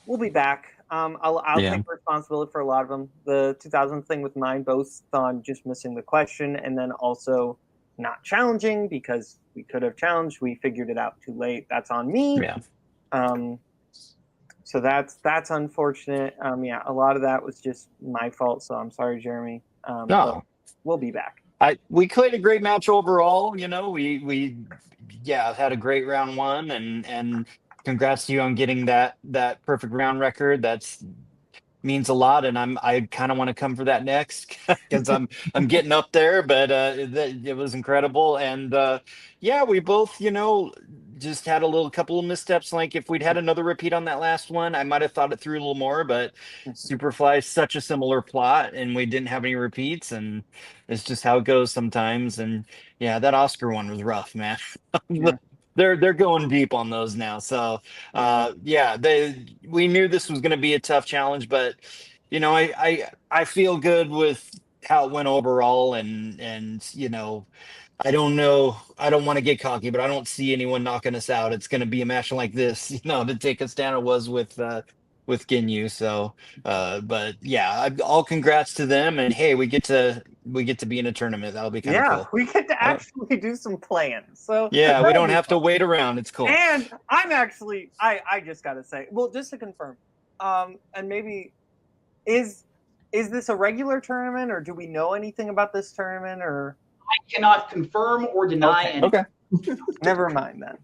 We'll be back. I'll take responsibility for a lot of them. The 2000 thing with mine, both on just missing the question and then also not challenging because we could have challenged. We figured it out too late. That's on me. Yeah. So that's unfortunate. Yeah, a lot of that was just my fault. So I'm sorry, Jeremy. No, we'll be back. We played a great match overall. We had a great round one, and congrats to you on getting that perfect round record. That's means a lot, and I kind of want to come for that next because I'm getting up there. But it was incredible, and we both just had a couple of missteps. Like if we'd had another repeat on that last one, I might have thought it through a little more. But Superfly is such a similar plot, and we didn't have any repeats, and it's just how it goes sometimes. And yeah, that Oscar one was rough, man. Yeah. They're going deep on those now. So we knew this was going to be a tough challenge, but I feel good with how it went overall, and I don't know. I don't want to get cocky, but I don't see anyone knocking us out. It's going to be a match like this, to take us down. It was with Ginyu. So, but yeah, all congrats to them. And hey, we get to be in a tournament. That'll be kind of cool. We get to actually do some playing. So yeah, we don't have to wait around. It's cool. And I'm actually, I just got to say, well, just to confirm, and maybe is this a regular tournament, or do we know anything about this tournament, or? I cannot confirm or deny. Okay. Never mind then.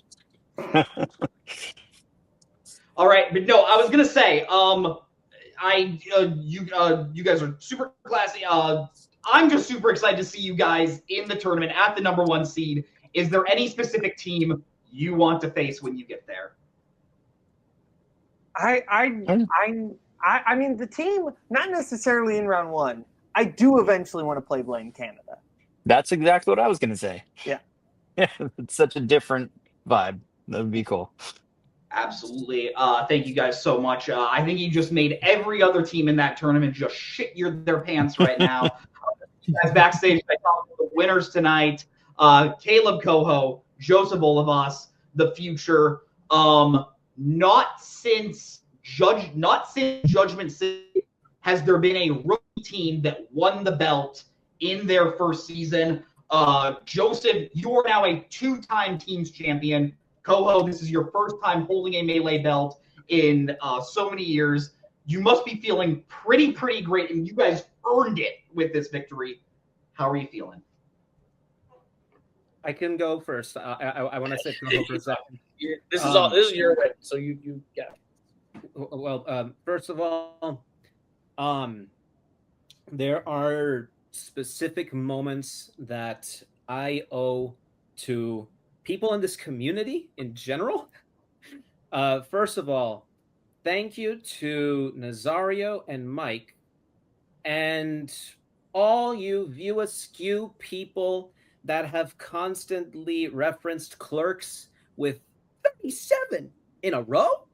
All right, but no, I was gonna say, you guys are super classy. I'm just super excited to see you guys in the tournament at the #1 seed. Is there any specific team you want to face when you get there? I mean, the team, not necessarily in round one. I do eventually want to play Blaine Canada. That's exactly what I was going to say. Yeah. It's such a different vibe. That would be cool. Absolutely. Thank you guys so much. I think you just made every other team in that tournament just shit their pants right now. As backstage, I talked to the winners tonight. Caleb Coho, Joseph Olivas, the future. Not since Judgment City has there been a rookie team that won the belt in their first season. Joseph, you are now a 2-time teams champion. Coho, this is your first time holding a Melee belt in so many years. You must be feeling pretty great, and you guys earned it with this victory. How are you feeling? I can go first. I want to say Coho for a second. This is your win, so you yeah. Well, first of all, there are specific moments that I owe to people in this community in general. First of all, thank you to Nazario and Mike and all you View Askew people that have constantly referenced Clerks with 37 in a row.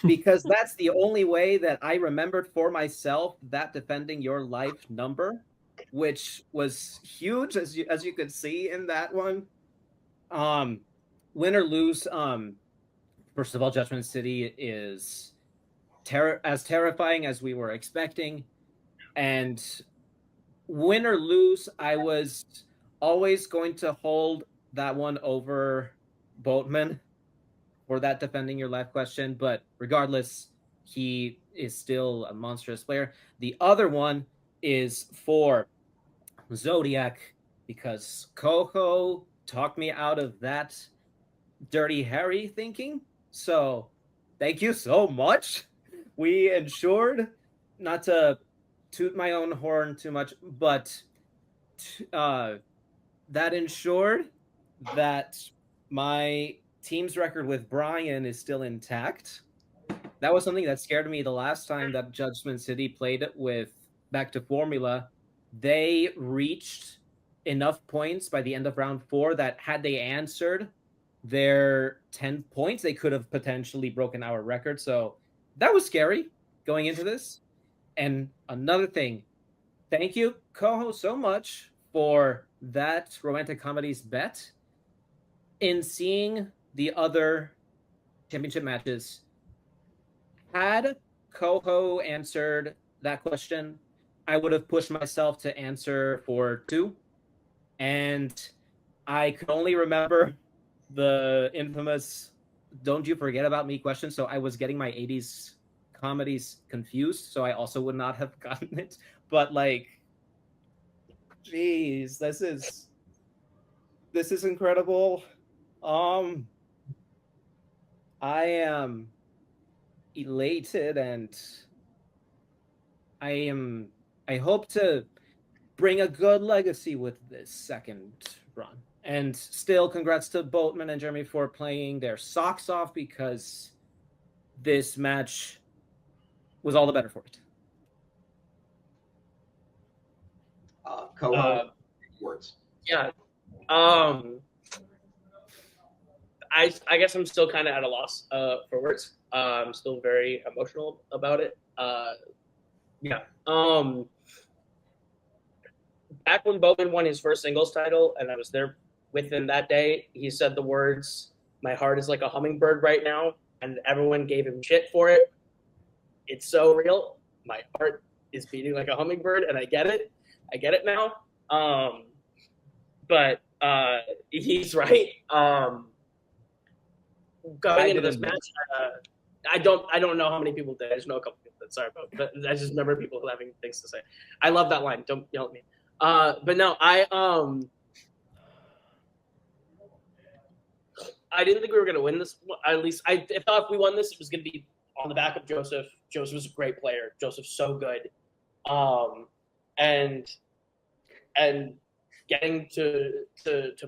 Because that's the only way that I remembered for myself that defending your life number, which was huge, as you could see in that one. Win or lose, first of all, Judgment City is as terrifying as we were expecting. And win or lose, I was always going to hold that one over Boatman for that defending your life question. But regardless, he is still a monstrous player. The other one is for Zodiac, because Coho talked me out of that Dirty Harry thinking. So thank you so much. We ensured, not to toot my own horn too much, but that ensured that my team's record with Brian is still intact. That was something that scared me the last time that Judgment City played with Back to Formula. They reached enough points by the end of round 4 that had they answered their 10 points, they could have potentially broken our record. So that was scary going into this. And another thing, thank you, Coho, so much for that romantic comedies bet. In seeing the other championship matches, had Coho answered that question, I would have pushed myself to answer for 2. And I could only remember the infamous "Don't you forget about me" question. So I was getting my 80s comedies confused. So I also would not have gotten it. But like, geez, this is incredible. I am elated, and I hope to bring a good legacy with this second run. And still, congrats to Boatman and Jeremy for playing their socks off, because this match was all the better for it. Words. Yeah. I guess I'm still kind of at a loss for words. I'm still very emotional about it. Yeah. Back when Bowman won his first singles title, and I was there with him that day, he said the words, "My heart is like a hummingbird right now," and everyone gave him shit for it. It's so real. My heart is beating like a hummingbird, and I get it. I get it now. But he's right. Going into this match, I don't know how many people did. I just know a couple people did. Sorry about that. I just remember people having things to say. I love that line. Don't yell at me. But no, I didn't think we were going to win this. At least I thought if we won this, it was going to be on the back of Joseph. Joseph was a great player. Joseph's so good. And getting to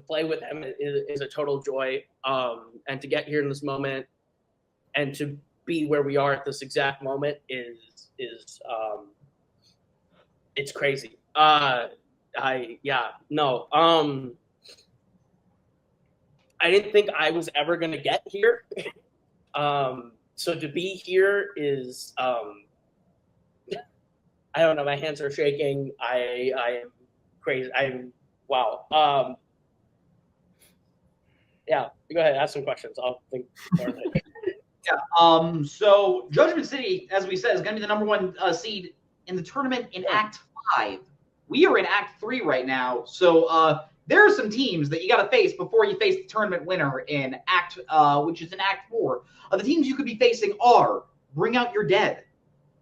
play with him is a total joy. And to get here in this moment and to be where we are at this exact moment is it's crazy. I didn't think I was ever gonna get here. So to be here is I don't know, my hands are shaking. I am crazy. Wow. Yeah, go ahead, ask some questions. I'll think more of it. Yeah. So Judgment City, as we said, is going to be the number 1 seed in the tournament in Act 5. We are in Act 3 right now. So there are some teams that you got to face before you face the tournament winner in Act, which is in Act 4. The teams you could be facing are Bring Out Your Dead,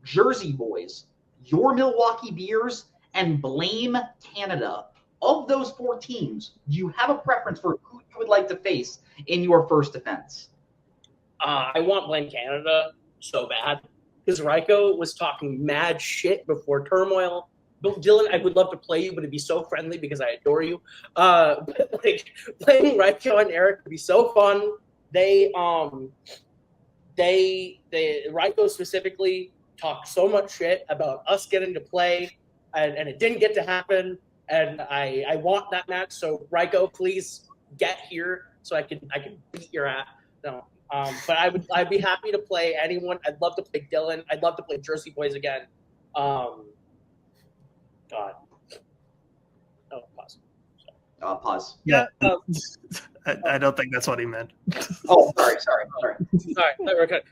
Jersey Boys, Your Milwaukee Beers, and Blame Canada. Of those 4 teams, do you have a preference for who you would like to face in your first defense? I want Blame Canada so bad because Ryko was talking mad shit before Turmoil. But Dylan, I would love to play you, but it'd be so friendly because I adore you. But like playing Ryko and Eric would be so fun. Ryko specifically talked so much shit about us getting to play, and it didn't get to happen. And I want that match. So Ryko, please get here so I can beat your ass. No. But I'd be happy to play anyone. I'd love to play Dylan. I'd love to play Jersey Boys again. God. Oh, pause. Pause. Yeah. I don't think that's what he meant. Oh, sorry.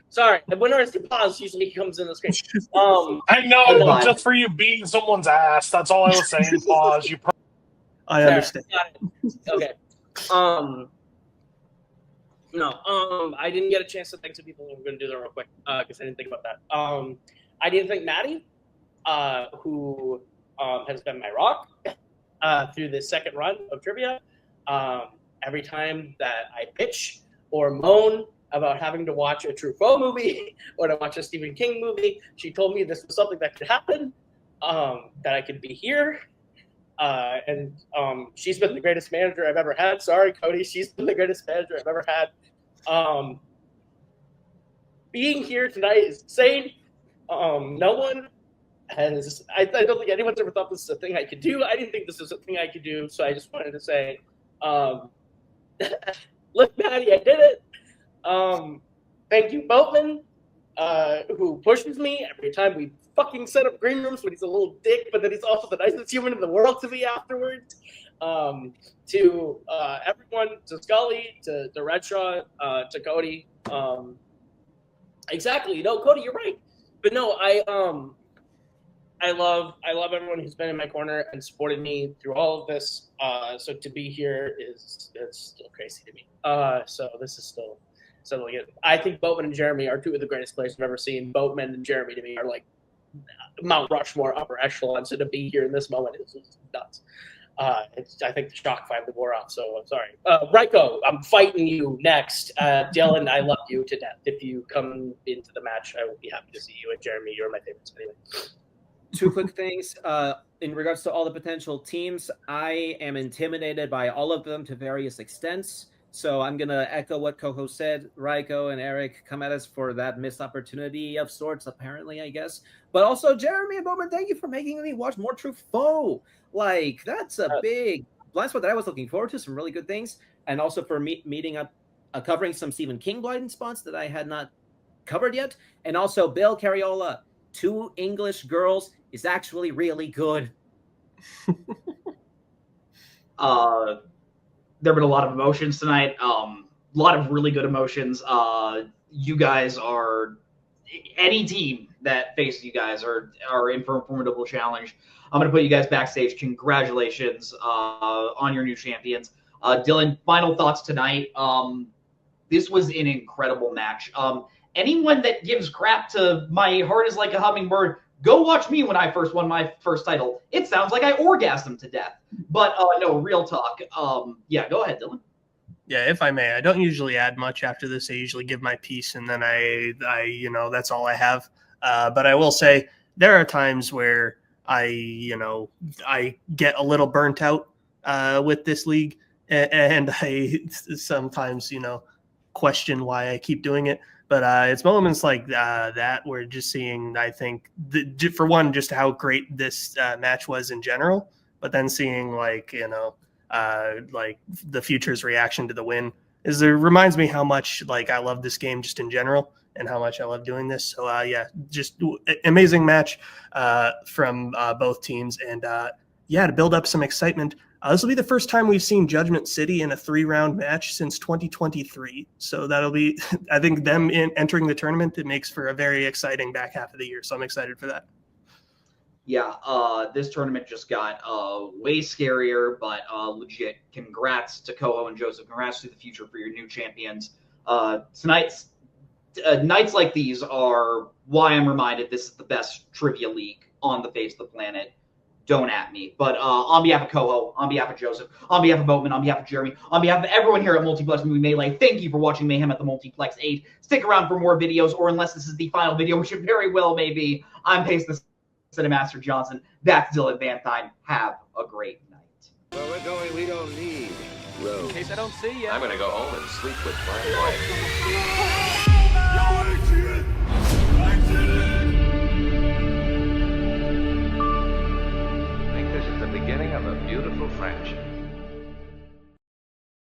Sorry. When I see pause, usually he comes in the screen. I know, just for you beating someone's ass. That's all I was saying. Pause. You. I understand. Okay. No. I didn't get a chance to thank some people. We're going to do that real quick because I didn't think about that. I didn't thank Maddie, who has been my rock through the second run of trivia. Every time that I pitch, or moan about having to watch a Truffaut movie or to watch a Stephen King movie. She told me this was something that could happen, that I could be here. And she's been the greatest manager I've ever had. Sorry, Cody. She's been the greatest manager I've ever had. Being here tonight is insane. No one has... I don't think anyone's ever thought this is a thing I could do. I didn't think this was a thing I could do, so I just wanted to say, look, Maddie, I did it. Thank you, Boatman, who pushes me every time we fucking set up green rooms when he's a little dick, but then he's also the nicest human in the world to me afterwards. To everyone, to Scully, to Redshaw, to Cody. Exactly. No, Cody, you're right. But no, I love everyone who's been in my corner and supported me through all of this. So to be here it's still crazy to me. So this is still like it. I think Boatman and Jeremy are two of the greatest players I've ever seen. Boatman and Jeremy to me are like Mount Rushmore upper echelon. So to be here in this moment is nuts. I think the shock finally wore off, so I'm sorry. Ryko, I'm fighting you next. Dylan, I love you to death. If you come into the match, I will be happy to see you. And Jeremy, you're my favorites anyway. Two quick things. In regards to all the potential teams, I am intimidated by all of them to various extents. So I'm going to echo what Coco said. Ryko and Eric come at us for that missed opportunity of sorts, apparently, I guess. But also, Jeremy and Bowman, thank you for making me watch more Truffaut. Like, that's a big blind spot that I was looking forward to, some really good things. And also for meeting up, covering some Stephen King blind spots that I had not covered yet. And also, Bill Carriola, 2 English girls is actually really good. There have been a lot of emotions tonight. A lot of really good emotions. You guys are... Any team that faces you guys are in for a formidable challenge. I'm going to put you guys backstage. Congratulations on your new champions. Dylan, final thoughts tonight. This was an incredible match. Anyone that gives crap to my heart is like a hummingbird, go watch me when I first won my first title. It sounds like I orgasmed to death. But no, real talk. Yeah, go ahead, Dylan. Yeah, if I may, I don't usually add much after this. I usually give my piece, and then I that's all I have. But I will say there are times where I get a little burnt out with this league, and I sometimes question why I keep doing it. But it's moments like that where just seeing, I think, for one, just how great this match was in general, but then seeing like the Future's reaction to the win reminds me how much like I love this game just in general and how much I love doing this. So yeah, just amazing match from both teams, and yeah, to build up some excitement. This will be the first time we've seen Judgment City in a 3-round match since 2023. So that'll be, I think, them entering the tournament. It makes for a very exciting back half of the year. So I'm excited for that. Yeah, this tournament just got way scarier, but legit. Congrats to Coho and Joseph. Congrats to the Future for your new champions. Nights like these are why I'm reminded this is the best trivia league on the face of the planet. Don't at me. But on behalf of Coho, on behalf of Joseph, on behalf of Boatman, on behalf of Jeremy, on behalf of everyone here at Multiplex Movie Melee, thank you for watching Mayhem at the Multiplex 8. Stick around for more videos, or unless this is the final video, which it very well may be, I'm Pace the Cinemaster Johnson. That's Dylan Banthine. Have a great night. Where we're going, we don't need roads. In case I don't see you, I'm gonna go home and sleep with my wife. I think this is the beginning of a beautiful friendship.